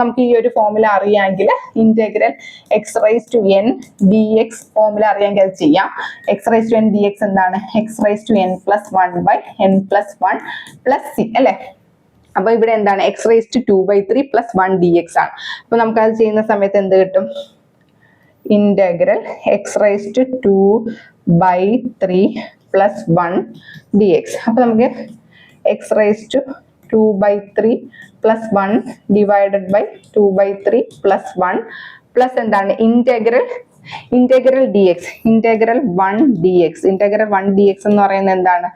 നമുക്ക് ഈ ഒരു ഫോർമുല അറിയാമെങ്കിൽ integral x raised to n dx formula അറിയാമെങ്കിൽ അത് ചെയ്യാം. x raised to n dx എന്താണ്? x raised to n plus 1 by n plus 1 plus c അല്ലേ? അപ്പൊ ഇവിടെ എന്താണ്? x raised to 2 by 3 plus 1 dx ആണ്. അപ്പൊ നമുക്ക് അത് ചെയ്യുന്ന സമയത്ത് എന്ത് കിട്ടും? Integral x raised to 2 by 3 plus 1 dx. അപ്പൊ നമുക്ക് x raised to 2 by 3 plus 1 divided by 2 by 3 plus 1 plus എന്താണ്? Integral dx, integral 1 dx. Integral 1 dx എന്ന് പറയുന്നത് എന്താണ്?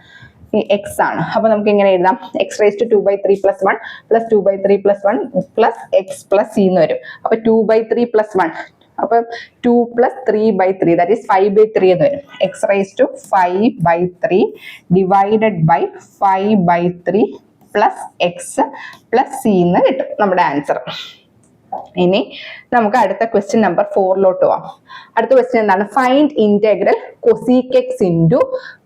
x ആണ്. അപ്പൊ നമുക്ക് എങ്ങനെ എഴുതാം? x raised to 2 by 3 plus 1 plus 2 by 3 plus 1 plus x plus c എന്ന് വരും. അപ്പൊ 2 by 3 plus 1 അപ്പൊ 2 plus 3 by 3 that is 5 by 3 എന്ന് വരും. x raised to 5 by 3 divided by 5 by 3 plus x plus c എന്ന് കിട്ടും നമ്മുടെ ആൻസർ. ഇനി നമുക്ക് അടുത്ത ക്വസ്റ്റ്യൻ നമ്പർ 4 പോവാം. അടുത്ത ക്വസ്റ്റ്യൻ എന്താണ്? Find integral cosec x into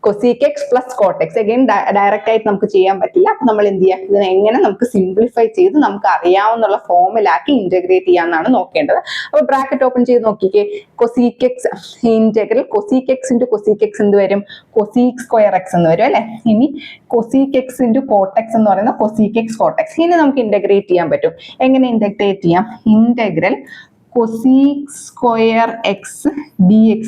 cosec x plus cot x. Again direct ആയിട്ട് നമുക്ക് ചെയ്യാൻ പറ്റില്ല. അപ്പൊ നമ്മൾ എന്ത് ചെയ്യുക, ഇതിനെ എങ്ങനെ നമുക്ക് സിംപ്ലിഫൈ ചെയ്ത് നമുക്ക് അറിയാവുന്ന ഫോമിലാക്കി ഇന്റഗ്രേറ്റ് ചെയ്യാന്നാണ് നോക്കേണ്ടത്. അപ്പൊ ബ്രാക്കറ്റ് ഓപ്പൺ ചെയ്ത് നോക്കിക്കേ. cosec x integral cosec x into cosec x എന്ത് വരും, cosec square x എന്ന് വരും അല്ലെ. ഇനി cosec x into cot x എന്ന് പറയുന്ന cosec x cot x. ഇനി നമുക്ക് ഇന്റഗ്രേറ്റ് ചെയ്യാൻ പറ്റും. എങ്ങനെ ഇന്റഗ്രേറ്റ് ചെയ്യാം, integral cosec square x dx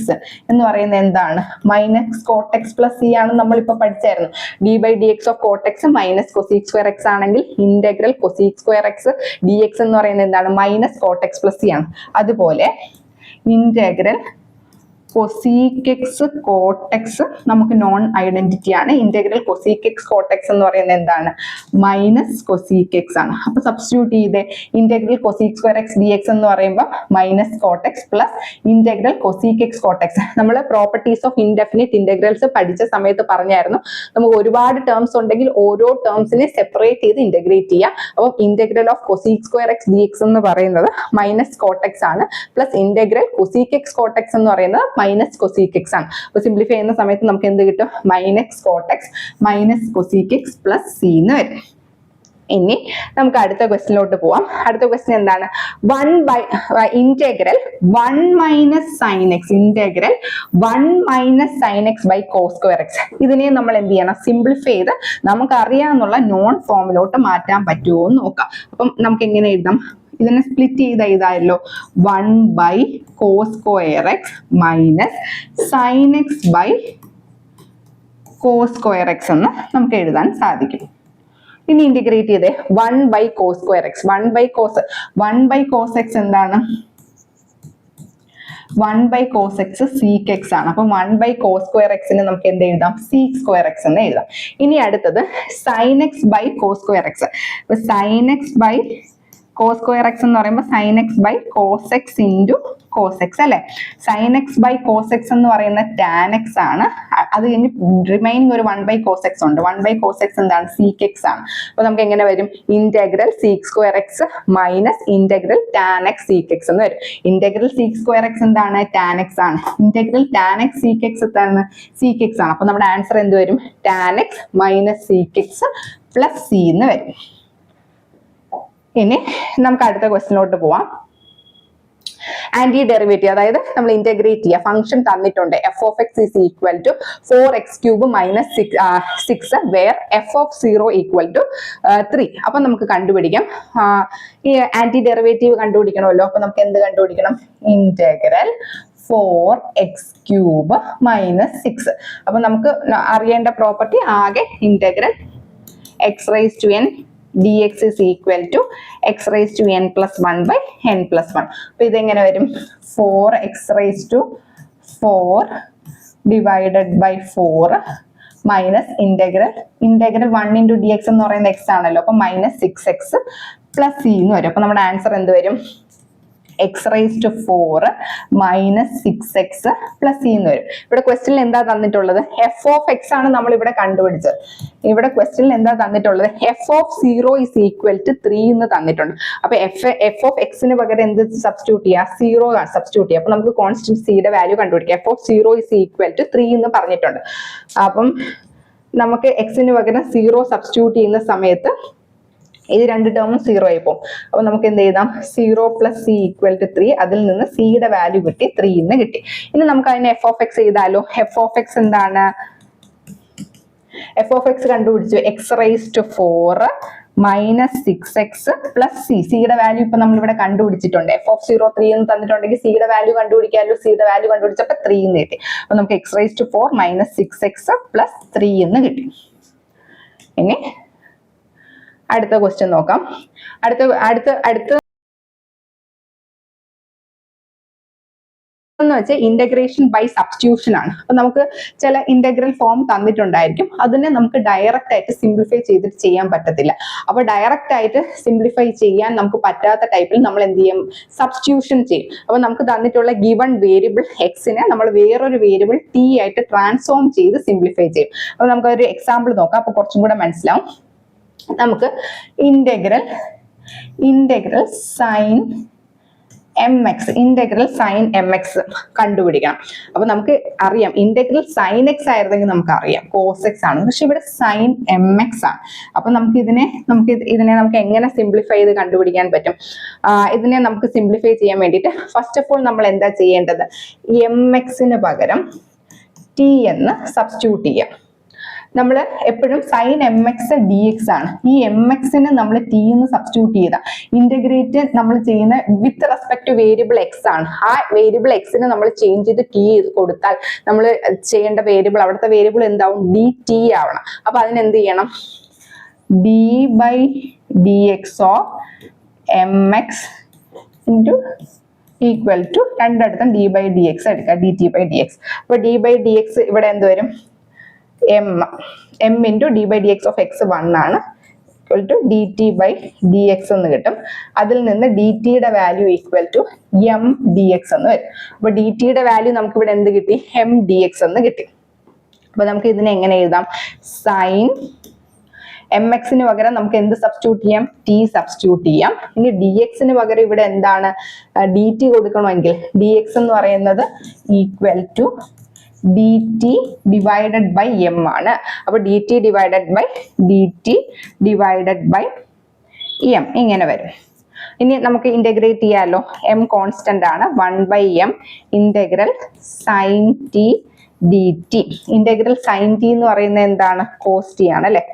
എന്ന് പറയുന്നത് എന്താണ്, minus cot x plus c ആണ് നമ്മളിപ്പോ പഠിച്ചായിരുന്നു. D by d x of cot x minus cosec square x ആണെങ്കിൽ integral cosec square x d x എന്ന് പറയുന്നത് എന്താണ്, minus cot x plus c ആണ്. അതുപോലെ integral cosec x cot x നമുക്ക് നോൺ ഐഡന്റിറ്റി ആണ്. Integral cosec x cot x എന്ന് പറയുന്നത് എന്താണ്, മൈനസ് cosec x ആണ്. അപ്പൊ സബ്സ്റ്റിറ്റ്യൂട്ട് ചെയ്തേ, integral cosec square x d x എന്ന് പറയുമ്പോൾ minus cot x plus integral cosec x cot x. നമ്മൾ പ്രോപ്പർട്ടീസ് ഓഫ് ഇൻഡെഫിനിറ്റ് ഇന്റഗ്രൽസ് പഠിച്ച സമയത്ത് പറഞ്ഞായിരുന്നു, നമുക്ക് ഒരുപാട് ടേംസ് ഉണ്ടെങ്കിൽ ഓരോ ടേംസിനെ സെപ്പറേറ്റ് ചെയ്ത് ഇന്റഗ്രേറ്റ് ചെയ്യാം. അപ്പം integral of cosec square x d x എന്ന് പറയുന്നത് മൈനസ് കോട്ട് എക്സ് ആണ്, plus integral cosec x cot x എന്ന് പറയുന്നത് മൈനസ് cosec x ആണ്. അപ്പൊ സിംപ്ലിഫൈ ചെയ്യുന്ന സമയത്ത് നമുക്ക് എന്ത് കിട്ടും, minus cot x minus cosec x plus c എന്ന് വരും. ഇനി നമുക്ക് അടുത്ത ക്വസ്റ്റിനിലോട്ട് പോവാം. അടുത്ത ക്വസ്റ്റ്യൻ എന്താണ്, integral 1 minus sine x, integral 1 minus sine x by cos square x. ഇതിനെ നമ്മൾ എന്ത് ചെയ്യണം, സിംപ്ലിഫൈ ചെയ്ത് നമുക്ക് അറിയാവുന്ന നോൺ ഫോമിലോട്ട് മാറ്റാൻ പറ്റുമോ എന്ന് നോക്കാം. അപ്പം നമുക്ക് എങ്ങനെ എഴുതാം, ഇതിനെ സ്പ്ലിറ്റ് ചെയ്ത് എഴുതാമല്ലോ, 1 by cos square x minus sine x by cos square x എന്ന് നമുക്ക് എഴുതാൻ സാധിക്കും. ഇനി ഇന്റഗ്രേറ്റ് ചെയ്തേ, 1 by cos square x, 1 by cos x എന്താണ്, 1 by cos x sec x ആണ്. അപ്പൊ 1 ബൈ കോസ് സ്ക്വയർ എക്സിന് നമുക്ക് എന്ത് എഴുതാം, സീക്ക് സ്ക്വയർ എക്സ് എന്ന് എഴുതാം. ഇനി അടുത്തത് sine x by cos square x. അപ്പൊ sine x by cos square x എന്ന് പറയുമ്പോൾ sine x by cos x into cos x അല്ലെ. Sine x by cos x എന്ന് പറയുന്ന ടാൻ എക്സ് ആണ്. അത് കഴിഞ്ഞ് റിമൈനിങ് ഒരു 1 ബൈ കോസ് എക്സ് ഉണ്ട്. 1 ബൈ കോസ് എക്സ് എന്താണ്, സീക്ക് എക്സ് ആണ്. അപ്പൊ നമുക്ക് എങ്ങനെ വരും, integral seek square x minus integral tan X sec X എന്ന് വരും. ഇന്റഗ്രൽ സീക്ക് സ്ക്വയർ എക്സ് എന്താണ്, ടാൻ എക്സ് ആണ്. Integral tan X sec X എന്താണ്, സീക്ക് എക്സ് ആണ്. അപ്പൊ നമ്മുടെ ആൻസർ എന്ത് വരും, tan X minus seek x plus c എന്ന് വരും. ഇനി നമുക്ക് അടുത്ത ക്വസ്റ്റിനോട്ട് പോവാം. ആന്റി ഡെറിവേറ്റീവ്, അതായത് നമ്മൾ ഇന്റഗ്രേറ്റ് ചെയ്യുക. ഫംഗ്ഷൻ തന്നിട്ടുണ്ട്, f of x is equal to 4x cube minus 6 where f of 0 equal to 3. അപ്പൊ നമുക്ക് കണ്ടുപിടിക്കാം, ഈ ആന്റി ഡെറിവേറ്റീവ് കണ്ടുപിടിക്കണമല്ലോ. അപ്പൊ നമുക്ക് എന്ത് കണ്ടുപിടിക്കണം, ഇന്റഗ്രൽ 4x ക്യൂബ് മൈനസ് 6. അപ്പൊ നമുക്ക് അറിയേണ്ട പ്രോപ്പർട്ടി ആകെ integral x raised to n dx is equal to x raised to n plus 1 by n plus 1. അപ്പൊ ഇതെങ്ങനെ വരും, 4x raised to 4 divided by 4 minus integral 1 into dx എന്ന് പറയുന്നത് x ആണല്ലോ. അപ്പൊ മൈനസ് 6x പ്ലസ് c എന്ന് വരും. അപ്പൊ നമ്മുടെ ആൻസർ എന്ത് വരും, x raised to 4 minus 6x plus c എന്ന് വരും. ഇവിടെ ക്വസ്റ്റ്യനിൽ എന്താ തന്നിട്ടുള്ളത്, എഫ് ഓഫ് എക്സ് ആണ് നമ്മൾ ഇവിടെ കണ്ടുപിടിച്ചത്. ഇവിടെ ക്വസ്റ്റ്യനിൽ എന്താ തന്നിട്ടുള്ളത്, f of 0 is equal to 3 എന്ന് തന്നിട്ടുണ്ട്. അപ്പൊ എഫ് ഓഫ് എക്സിന് പകരം എന്ത് സബ്സ്റ്റിറ്റ്യൂട്ട് ചെയ്യുക, 0 സബ്സ്റ്റിറ്റ്യൂട്ട് ചെയ്യുക. അപ്പൊ നമുക്ക് കോൺസ്റ്റന്റ് സിയുടെ വാല്യൂ കണ്ടുപിടിക്കാം. F of 0 is equal to 3 എന്ന് പറഞ്ഞിട്ടുണ്ട്. അപ്പം നമുക്ക് എക്സിന് പകരം 0 സബ്സ്റ്റിറ്റ്യൂട്ട് ചെയ്യുന്ന സമയത്ത് ഇത് രണ്ട് ടേമും 0 ആയി പോകും. അപ്പൊ നമുക്ക് എന്ത് ചെയ്താം, 0 പ്ലസ് സി ഈക്വൽ ടു 3. അതിൽ നിന്ന് സിയുടെ വാല്യൂ കിട്ടി, 3 എന്ന് കിട്ടി. ഇനി നമുക്ക് അതിനെ എഫ് ഓഫ് എക്സ് ചെയ്താലോ. എഫ് ഓഫ് എക്സ് എന്താണ്, എഫ് ഓഫ് എക്സ് കണ്ടുപിടിച്ചു, x raise to 4 minus 6x plus c. സിയുടെ വാല്യൂ ഇപ്പൊ നമ്മൾ ഇവിടെ കണ്ടുപിടിച്ചിട്ടുണ്ട്. എഫ് ഓഫ് 0 3 എന്ന് തന്നിട്ടുണ്ടെങ്കിൽ സിയുടെ വാല്യൂ കണ്ടുപിടിക്കാമല്ലോ. സിയുടെ വാല്യൂ കണ്ടുപിടിച്ചപ്പോ 3 എന്ന് കിട്ടി. അപ്പൊ നമുക്ക് x raise to 4 minus 6x plus 3 എന്ന് കിട്ടി. ഇനി അടുത്ത ക്വസ്റ്റ്യൻ നോക്കാം. അടുത്ത എന്ന് വെച്ചാൽ ഇന്റഗ്രേഷൻ ബൈ സബ്സ്റ്റിറ്റ്യൂഷൻ ആണ്. അപ്പൊ നമുക്ക് ചില ഇന്റഗ്രൽ ഫോം തന്നിട്ടുണ്ടായിരിക്കും, അതിനെ നമുക്ക് ഡയറക്റ്റ് ആയിട്ട് സിംപ്ലിഫൈ ചെയ്തിട്ട് ചെയ്യാൻ പറ്റത്തില്ല. അപ്പൊ ഡയറക്റ്റ് ആയിട്ട് സിംപ്ലിഫൈ ചെയ്യാൻ നമുക്ക് പറ്റാത്ത ടൈപ്പിൽ നമ്മൾ എന്ത് ചെയ്യും, സബ്സ്റ്റിറ്റ്യൂഷൻ ചെയ്യും. അപ്പൊ നമുക്ക് തന്നിട്ടുള്ള ഗിവൺ വേരിയബിൾ എക്സിനെ നമ്മൾ വേറൊരു വേരിയബിൾ ടി ആയിട്ട് ട്രാൻസ്ഫോം ചെയ്ത് സിംപ്ലിഫൈ ചെയ്യും. അപ്പൊ നമുക്കൊരു എക്സാമ്പിൾ നോക്കാം, അപ്പൊ കുറച്ചും കൂടെ മനസ്സിലാവും. നമുക്ക് integral sine mx, integral sine mx കണ്ടുപിടിക്കണം. അപ്പൊ നമുക്ക് അറിയാം ഇന്റഗ്രൽ സൈൻ എക്സ് ആയിരുന്നെങ്കിൽ നമുക്ക് അറിയാം കോസ് എക്സ് ആണ്, പക്ഷെ ഇവിടെ സൈൻ mx ആണ്. അപ്പൊ നമുക്ക് ഇതിനെ നമുക്ക് എങ്ങനെ സിംപ്ലിഫൈ ചെയ്ത് കണ്ടുപിടിക്കാൻ പറ്റും? ഇതിനെ നമുക്ക് സിംപ്ലിഫൈ ചെയ്യാൻ വേണ്ടിയിട്ട് ഫസ്റ്റ് ഓഫ് ഓൾ നമ്മൾ എന്താ ചെയ്യേണ്ടത്? mx-ന് പകരം t എന്ന് സബ്സ്റ്റിറ്റ്യൂട്ട് ചെയ്യാം. നമ്മൾ എപ്പോഴും സൈൻ mx dx ആണ്. ഈ mx-ന് നമ്മൾ t എന്ന് സബ്സ്റ്റിറ്റ്യൂട്ട് ചെയ്ത ഇന്റഗ്രേറ്റ് നമ്മൾ ചെയ്യുന്ന വിത്ത് റെസ്പെക്ട് ടു വേരിയബിൾ എക്സ് ആണ്. ആ വേരിയബിൾ എക്സിന് നമ്മൾ ചേഞ്ച് ചെയ്ത് t ചെയ്ത് കൊടുത്താൽ നമ്മൾ ചെയ്യേണ്ട വേരിയബിൾ, അവിടുത്തെ വേരിയബിൾ എന്താവും? dt ആവണം. അപ്പൊ അതിനെന്ത് ചെയ്യണം? d by dx of mx into equal to രണ്ടിടത്തും d by dx എടുക്കുക, dt by dx. അപ്പൊ d by dx ഇവിടെ എന്ത് വരും? m into d by dx of x 1 ആണ്, equal to dt by dx എന്ന് കിട്ടും. അതിൽ നിന്ന് dt യുടെ value equal to m dx എന്ന് വരും. അപ്പൊ dt യുടെ വാല്യൂ നമുക്ക് ഇവിടെ എന്ത് കിട്ടി? m dx എന്ന് കിട്ടി. അപ്പൊ നമുക്ക് ഇതിനെ എങ്ങനെ എഴുതാം? സൈൻ mx-ന് പകരം നമുക്ക് എന്ത് സബ്സ്റ്റിറ്റ്യൂട്ട് ചെയ്യാം? t സബ്സ്റ്റിറ്റ്യൂട്ട് ചെയ്യാം. ഇനി dx-ന് പകരം ഇവിടെ എന്താണ്? dt കൊടുക്കണമെങ്കിൽ dx എന്ന് പറയുന്നത് equal to dt divided by m ആണ്. അപ്പൊ dt divided by dt divided by m ഇങ്ങനെ വരും. ഇനി നമുക്ക് ഇന്റഗ്രേറ്റ് ചെയ്യാമല്ലോ. m കോൺസ്റ്റന്റ് ആണ്, 1/m integral sine t dt. Integral sign t എന്ന് പറയുന്നത് എന്താണ്? കോസ് t ആണ് അല്ലെ.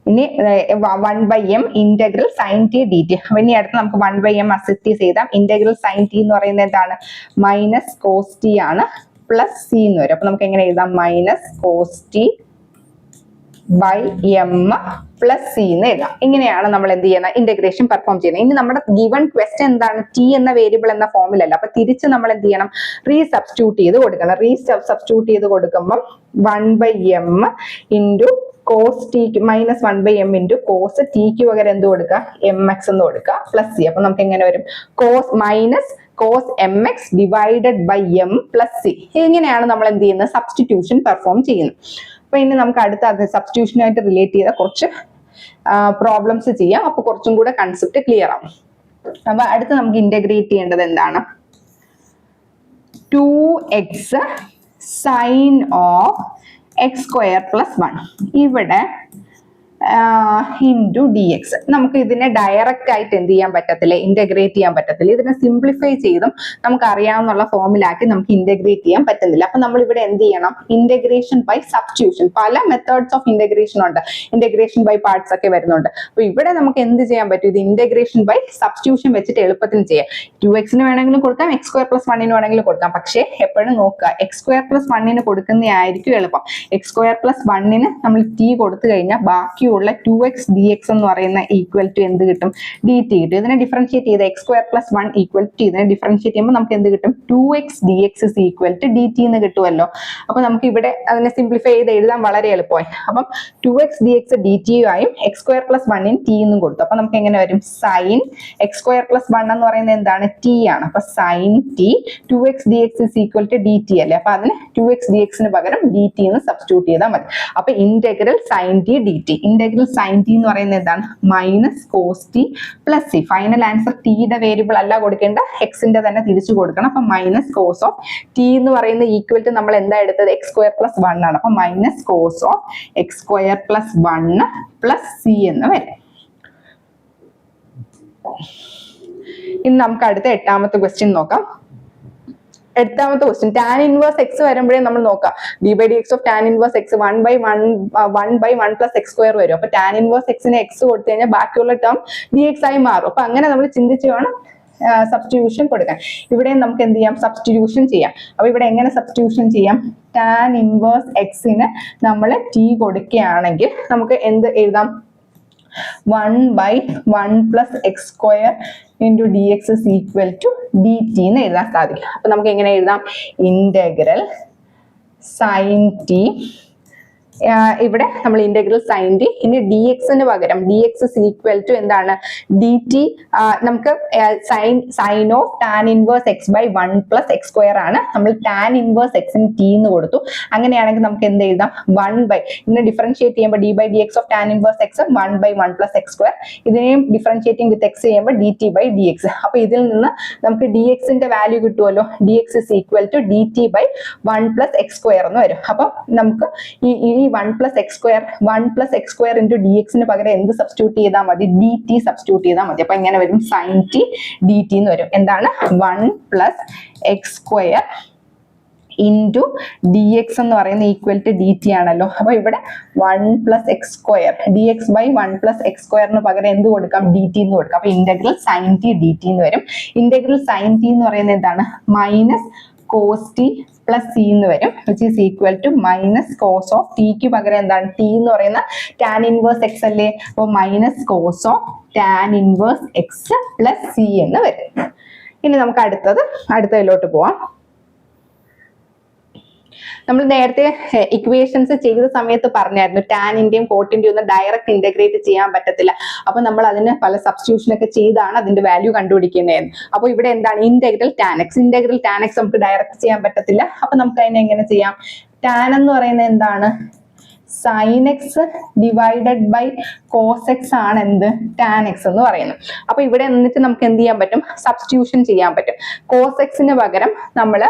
ഇനി 1/m integral sine t d T. അപ്പൊ ഇനി അടുത്ത് നമുക്ക് 1/m അസിസ്റ്റ് ചെയ്താൽ ഇന്റഗ്രൽ സൈൻ ടി എന്ന് പറയുന്നത് എന്താണ്? മൈനസ് കോസ് ടി ആണ്, പ്ലസ് സി എന്ന് വരും. അപ്പൊ നമുക്ക് എങ്ങനെ എഴുതാം? Minus cos t by m plus c എന്ന് എഴുതാം. ഇങ്ങനെയാണ് നമ്മൾ എന്ത് ചെയ്യുന്നത്? ഇന്റഗ്രേഷൻ പെർഫോം ചെയ്യുന്നത്. ഇനി നമ്മുടെ ഗിവൺ ക്വസ്റ്റ്യൻ എന്താണ്? ടി എന്ന വേരിയബിൾ എന്ന ഫോമിലല്ല. അപ്പൊ തിരിച്ച് നമ്മൾ എന്ത് ചെയ്യണം? റീസബ്സ്റ്റിറ്റ്യൂട്ട് ചെയ്ത് കൊടുക്കണം. റീസബ്സ്റ്റിറ്റ്യൂട്ട് ചെയ്ത് കൊടുക്കുമ്പോൾ 1/m ഇൻറ്റു കോസ് ടിക്ക് മൈനസ് 1/m ഇൻറ്റു കോസ് ടിക്ക് പകരം എന്ത് കൊടുക്കുക? mx എന്ന് കൊടുക്കുക, പ്ലസ് സി. അപ്പൊ നമുക്ക് എങ്ങനെ വരും? Cos minus cos mx divided by m plus c. ഇങ്ങനെയാണ് നമ്മൾ എന്ത് ചെയ്യുന്നത്? സബ്സ്റ്റിറ്റ്യൂഷൻ പെർഫോം ചെയ്യുന്നത്. അപ്പൊ ഇനി നമുക്ക് അടുത്ത സബ്സ്റ്റിറ്റ്യൂഷനായിട്ട് റിലേറ്റ് ചെയ്ത കുറച്ച് പ്രോബ്ലംസ് ചെയ്യാം. അപ്പൊ കുറച്ചും കൂടെ കൺസെപ്റ്റ് ക്ലിയർ ആവും. അപ്പൊ അടുത്ത് നമുക്ക് ഇന്റഗ്രേറ്റ് ചെയ്യേണ്ടത് എന്താണ്? 2x sine of x square plus 1 ഇവിടെ ഇൻറ്റു ഡി എക്സ്. നമുക്ക് ഇതിനെ ഡയറക്റ്റ് ആയിട്ട് എന്ത് ചെയ്യാൻ പറ്റത്തില്ല? ഇന്റഗ്രേറ്റ് ചെയ്യാൻ പറ്റത്തില്ല. ഇതിനെ സിംപ്ലിഫൈ ചെയ്തും നമുക്ക് അറിയാവുന്ന ഫോമിലാക്കി നമുക്ക് ഇന്റഗ്രേറ്റ് ചെയ്യാൻ പറ്റുന്നില്ല. അപ്പൊ നമ്മൾ ഇവിടെ എന്ത് ചെയ്യണം? Integration by substitution. പല മെത്തേഡ്സ് ഓഫ് ഇന്റഗ്രേഷൻ ഉണ്ട്. ഇന്റഗ്രേഷൻ ബൈ പാർട്സ് ഒക്കെ വരുന്നുണ്ട്. അപ്പൊ ഇവിടെ നമുക്ക് എന്ത് ചെയ്യാൻ പറ്റും? ഇത് ഇന്റഗ്രേഷൻ ബൈ സബ്സ്റ്റിറ്റ്യൂഷൻ വെച്ചിട്ട് എളുപ്പത്തിന് ചെയ്യാം. 2x വേണമെങ്കിലും കൊടുക്കാം, x സ്ക്വയർ പ്ലസ് 1 വേണമെങ്കിലും കൊടുക്കാം. പക്ഷേ എപ്പോഴും നോക്കുക, x സ്ക്വയർ പ്ലസ് 1 കൊടുക്കുന്നതായിരിക്കും എളുപ്പം. x സ്ക്വയർ പ്ലസ് 1 നമ്മൾ t കൊടുത്തു കഴിഞ്ഞാൽ ബാക്കിയുള്ള 2x dx എന്ന് പറയുന്ന ഈക്വൽ ടു എന്ത് കിട്ടും? dt കിട്ടും. ഇതിനെ ഡിഫറൻഷിയേറ്റ് ചെയ്ത് x square plus 1 equal to ഇതിനെ ഡിഫറൻഷിയേറ്റ് ചെയ്യുമ്പോൾ നമുക്ക് എന്ത് കിട്ടും? 2x dx is equal to dt എന്ന് കിട്ടുമല്ലോ. അപ്പൊ നമുക്ക് ഇവിടെ അതിനെ സിംപ്ലിഫൈ ചെയ്ത് എഴുതാൻ വളരെ എളുപ്പമായി. അപ്പം 2x dx dt ആയും x സ്ക്വയർ പ്ലസ് 1 t എന്നും കൊടുത്തു. അപ്പൊ നമുക്ക് എങ്ങനെ വരും? സൈൻ x സ്ക്വയർ പ്ലസ് 1 എന്ന് പറയുന്നത് എന്താണ്? t ആണ്. അപ്പൊ sine t 2x dx is equal to dt അല്ലേ. അപ്പൊ അതിന് 2x dx ന് പകരം dt എന്ന് സബ്സ്റ്റിറ്റ്യൂട്ട് ചെയ്താൽ മതി. അപ്പൊ integral sine t dt. Integral sine t എന്ന് പറയുന്നത് എന്താണ്? Minus cos t plus c. Final answer ടിയുടെ വേരിയബിൾ അല്ല കൊടുക്കേണ്ട, എക്സിന്റെ തന്നെ തിരിച്ചു കൊടുക്കണം. അപ്പൊ മൈനസ് കോസ് ഓഫ് ടി എന്ന് പറയുന്ന ഈക്വൽ ടു നമ്മൾ എന്താ എടുത്തത്? എക്സ് സ്ക്വയർ പ്ലസ് 1 ആണ്. അപ്പൊ minus cos of x square plus 1 plus c എന്ന് വരും. ഇനി നമുക്ക് അടുത്ത 8ാമത്തെ ക്വസ്റ്റ്യൻ നോക്കാം. 8ാമത്തെ ക്വസ്റ്റ്യൻ ടാൻ ഇൻവേഴ്സ് എക്സ് വരുമ്പോഴേ നമ്മൾ നോക്കാം. D by d x of tan inverse x 1/1 plus x square വരും. അപ്പൊ ടാൻ ഇൻവേഴ്സ് എക്സിന് എക്സ് കൊടുത്തു കഴിഞ്ഞാൽ ബാക്കിയുള്ള ടേം ഡി എക്സ് ആയി മാറും. അപ്പൊ അങ്ങനെ നമ്മൾ ചിന്തിച്ച് വേണം സബ്സ്റ്റിറ്റ്യൂഷൻ കൊടുക്കാൻ. ഇവിടെ നമുക്ക് എന്ത് ചെയ്യാം? സബ്സ്റ്റിറ്റ്യൂഷൻ ചെയ്യാം. അപ്പൊ ഇവിടെ എങ്ങനെ സബ്സ്റ്റിറ്റ്യൂഷൻ ചെയ്യാം? ടാൻ ഇൻവേഴ്സ് എക്സിന് നമ്മൾ ടി കൊടുക്കുകയാണെങ്കിൽ നമുക്ക് എന്ത് എഴുതാം? 1/1 plus x square into d x is equal to d t എന്ന് എഴുതാൻ സാധിക്കും. അപ്പൊ നമുക്ക് എങ്ങനെ എഴുതാം? ഇന്റഗ്രൽ സൈൻ ടി ഇവിടെ നമ്മൾ ഇന്റഗ്രൽ സൈൻ ടി. ഇനി ഡി എക്സിന് പകരം d x is equal to എന്താണ് ഡി ടി. നമുക്ക് sine of tan inverse x by 1 plus x square ആണ്. നമ്മൾ ടാൻ ഇൻവേഴ്സ് എക്സിന് ടി എന്ന് കൊടുത്തു. അങ്ങനെയാണെങ്കിൽ നമുക്ക് എന്ത് എഴുതാം 1 ബൈ ഇതിനെ ഡിഫറൻഷിയേറ്റ് ചെയ്യുമ്പോൾ d by d x of tan inverse x 1 by 1 plus x square. ഇതിനെയും ഡിഫറൻഷിയേറ്റിംഗ് വിത്ത് എക്സ് ചെയ്യുമ്പോൾ d t by d x. അപ്പൊ ഇതിൽ നിന്ന് നമുക്ക് ഡി എക്സിന്റെ വാല്യൂ കിട്ടുമല്ലോ. D x is equal to d t by 1 plus x square എന്ന് വരും. അപ്പൊ നമുക്ക് ഈ 1 plus x square 1 plus x square into d എക്സിന് പകരം എന്ത് സബ്സ്റ്റിറ്റ്യൂട്ട് ചെയ്താൽ മതി? ഡി ടി സബ്സ്റ്റിറ്റ്യൂട്ട് ചെയ്താൽ മതി. അപ്പൊ എങ്ങനെ വരും? സൈൻ ടി ഡി ടി എന്ന് വരും. എന്താണ് 1 plus x square into d x എന്ന് പറയുന്ന ഈക്വൽ ടു ഡി ടി ആണല്ലോ. അപ്പൊ ഇവിടെ 1 plus x square d x by 1 plus x സ്ക്വയറിന് പകരം എന്ത് കൊടുക്കാം? ഡി ടി എന്ന് കൊടുക്കാം. അപ്പൊ integral sine t d t എന്ന് വരും. ഇന്റഗ്രൽ സൈൻ ടി എന്ന് പറയുന്നത് എന്താണ്? Minus cos t plus c എന്ന് വരും, which is equal to minus cos of ടിക്ക് പകരം എന്താണ്? ടി എന്ന് പറയുന്ന ടാൻ ഇൻവേഴ്സ് എക്സ് അല്ലേ. അപ്പോൾ minus cos of tan inverse x plus c എന്ന് വരും. ഇനി നമുക്ക് അടുത്തതിലോട്ട് പോവാം. നമ്മൾ നേരത്തെ ഇക്വേഷൻസ് ചെയ്ത സമയത്ത് പറഞ്ഞായിരുന്നു ടാനിന്റെയും കോട്ടിന്റെയും ഒന്നും ഡയറക്റ്റ് ഇന്റഗ്രേറ്റ് ചെയ്യാൻ പറ്റത്തില്ല. അപ്പൊ നമ്മൾ അതിന് പല സബ്സ്റ്റിറ്റ്യൂഷൻ ഒക്കെ ചെയ്താണ് അതിന്റെ വാല്യൂ കണ്ടുപിടിക്കുന്നതെന്ന്. അപ്പൊ ഇവിടെ എന്താണ്? Integral tan X. Integral tan X നമുക്ക് ഡയറക്റ്റ് ചെയ്യാൻ പറ്റത്തില്ല. അപ്പൊ നമുക്ക് അതിനെ എങ്ങനെ ചെയ്യാം? ടാൻ എന്ന് പറയുന്നത് എന്താണ്? Sine x divided by cos x ആണ് എന്ത്? ടാൻ എക്സ് എന്ന് പറയുന്നത്. അപ്പൊ ഇവിടെ എന്നിട്ട് നമുക്ക് എന്ത് ചെയ്യാൻ പറ്റും? സബ്സ്റ്റിറ്റ്യൂഷൻ ചെയ്യാൻ പറ്റും. കോസ് എക്സിന് പകരം നമ്മള്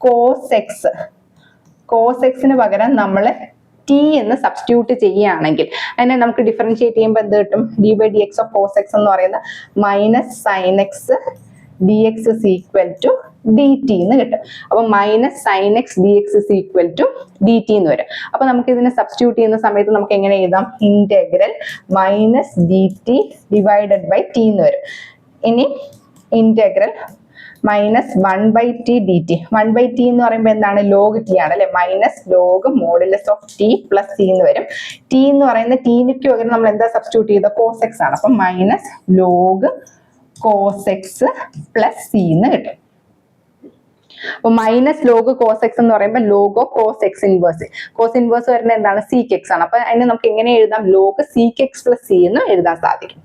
കോസ് എക്സിന് പകരം നമ്മൾ ടി എന്ന് സബ്സ്റ്റിറ്റ്യൂട്ട് ചെയ്യുകയാണെങ്കിൽ അതിനെ നമുക്ക് ഡിഫറൻഷിയേറ്റ് ചെയ്യുമ്പോൾ എന്ത് കിട്ടും? D by d x of cos x എന്ന് പറയുന്നത് minus sine x d x is equal to d t എന്ന് കിട്ടും. അപ്പൊ minus sine x d x is equal to d t എന്ന് വരും. അപ്പൊ നമുക്ക് ഇതിനെ സബ്സ്റ്റിറ്റ്യൂട്ട് ചെയ്യുന്ന സമയത്ത് നമുക്ക് എങ്ങനെ എഴുതാം? Integral minus d t divided by t എന്ന് വരും. ഇനി integral minus 1 by t d t. 1 by t എന്ന് പറയുമ്പോൾ എന്താണ്? ലോഗ് ടി ആണ് അല്ലെ. Minus log modulus of t plus c എന്ന് വരും. ടി എന്ന് പറയുന്ന ടീനിക്ക് പകരം നമ്മൾ എന്താ സബ്സ്റ്റിറ്റ്യൂട്ട് ചെയ്ത? കോസ് എക്സ് ആണ്. അപ്പൊ minus log cos x plus c എന്ന് കിട്ടും. അപ്പൊ മൈനസ് ലോഗ് കോസ് എക്സ് എന്ന് പറയുമ്പോൾ log of cos x inverse. Cos inverse വരുന്നത് എന്താണ്? സീക്ക് എക്സ് ആണ്. അപ്പൊ അതിനെ നമുക്ക് എങ്ങനെ എഴുതാം? Log sec x plus c എന്ന് എഴുതാൻ സാധിക്കും.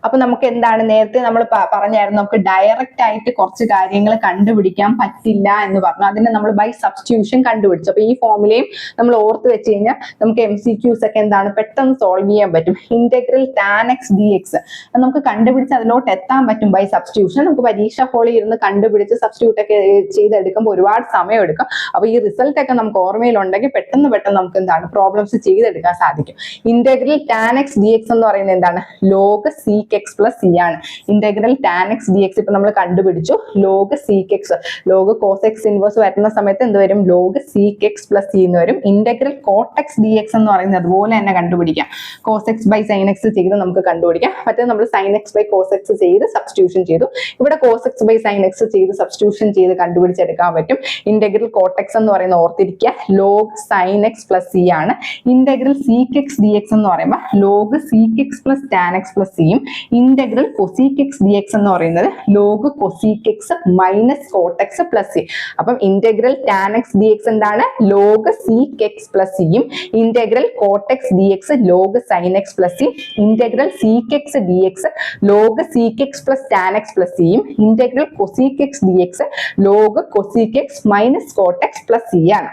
അപ്പൊ നമുക്ക് എന്താണ്? നേരത്തെ നമ്മൾ പറഞ്ഞായിരുന്നു നമുക്ക് ഡയറക്റ്റ് ആയിട്ട് കുറച്ച് കാര്യങ്ങൾ കണ്ടുപിടിക്കാൻ പറ്റില്ല എന്ന് പറഞ്ഞു. അതിനെ നമ്മൾ ബൈ സബ്സ്റ്റിറ്റ്യൂഷൻ കണ്ടുപിടിച്ചു. അപ്പൊ ഈ ഫോമുലയും നമ്മൾ ഓർത്ത് വെച്ച് കഴിഞ്ഞാൽ നമുക്ക് MCQs ഒക്കെ എന്താണ് പെട്ടെന്ന് സോൾവ് ചെയ്യാൻ പറ്റും. Integral tan x d X നമുക്ക് കണ്ടുപിടിച്ച് അതിലോട്ട് എത്താൻ പറ്റും ബൈ സബ്സ്റ്റിറ്റ്യൂഷൻ. നമുക്ക് പരീക്ഷ ഹോളിൽ ഇരുന്ന് കണ്ടുപിടിച്ച് സബ്സ്റ്റിറ്റ്യൂട്ട് ഒക്കെ ചെയ്തെടുക്കുമ്പോൾ ഒരുപാട് സമയം എടുക്കും. അപ്പൊ ഈ റിസൾട്ട് ഒക്കെ നമുക്ക് ഓർമ്മയിലുണ്ടെങ്കിൽ പെട്ടെന്ന് നമുക്ക് എന്താണ് പ്രോബ്ലംസ് ചെയ്തെടുക്കാൻ സാധിക്കും. Integral tan x d x എന്ന് പറയുന്നത് എന്താണ്? Log sec x plus c ആണ്. Integral tan x d x ഇപ്പൊ നമ്മൾ കണ്ടുപിടിച്ചു. Log sec x log cos x inverse വരുന്ന സമയത്ത് എന്ത് വരും? Log sec x plus c എന്ന് വരും. Integral cot x d x എന്ന് പറയുന്നത് അതുപോലെ തന്നെ കണ്ടുപിടിക്കാം. Cos x by sine x ചെയ്ത് നമുക്ക് കണ്ടുപിടിക്കാം. മറ്റേ നമ്മൾ sine x by cos x ചെയ്ത് സബ്സ്റ്റിറ്റ്യൂഷൻ ചെയ്തു. ഇവിടെ cos x by sine x ചെയ്ത് സബ്സ്റ്റിറ്റ്യൂഷൻ ചെയ്ത് കണ്ടുപിടിച്ചെടുക്കാൻ പറ്റും. ഇന്റഗ്രൽ കോട്ട് എക്സ് എന്ന് പറയുന്ന ഓർത്തിരിക്കുക log sine x plus c ആണ്. Integral sec x d x എന്ന് പറയുമ്പോൾ log sec x plus tan x plus സിയും integral cosec x d x എന്ന് പറയുന്നത് log cosec x minus cot x plus c. അപ്പം integral tan x d x എന്താണ്? ലോഗ് സീക്ക് എക്സ് പ്ലസ് സിയും integral cot x d x log sine x plus c. Integral sec x d x log sec x plus tan x plus സിയും integral cosec x d x log cosec x minus cot x plus c ആണ്.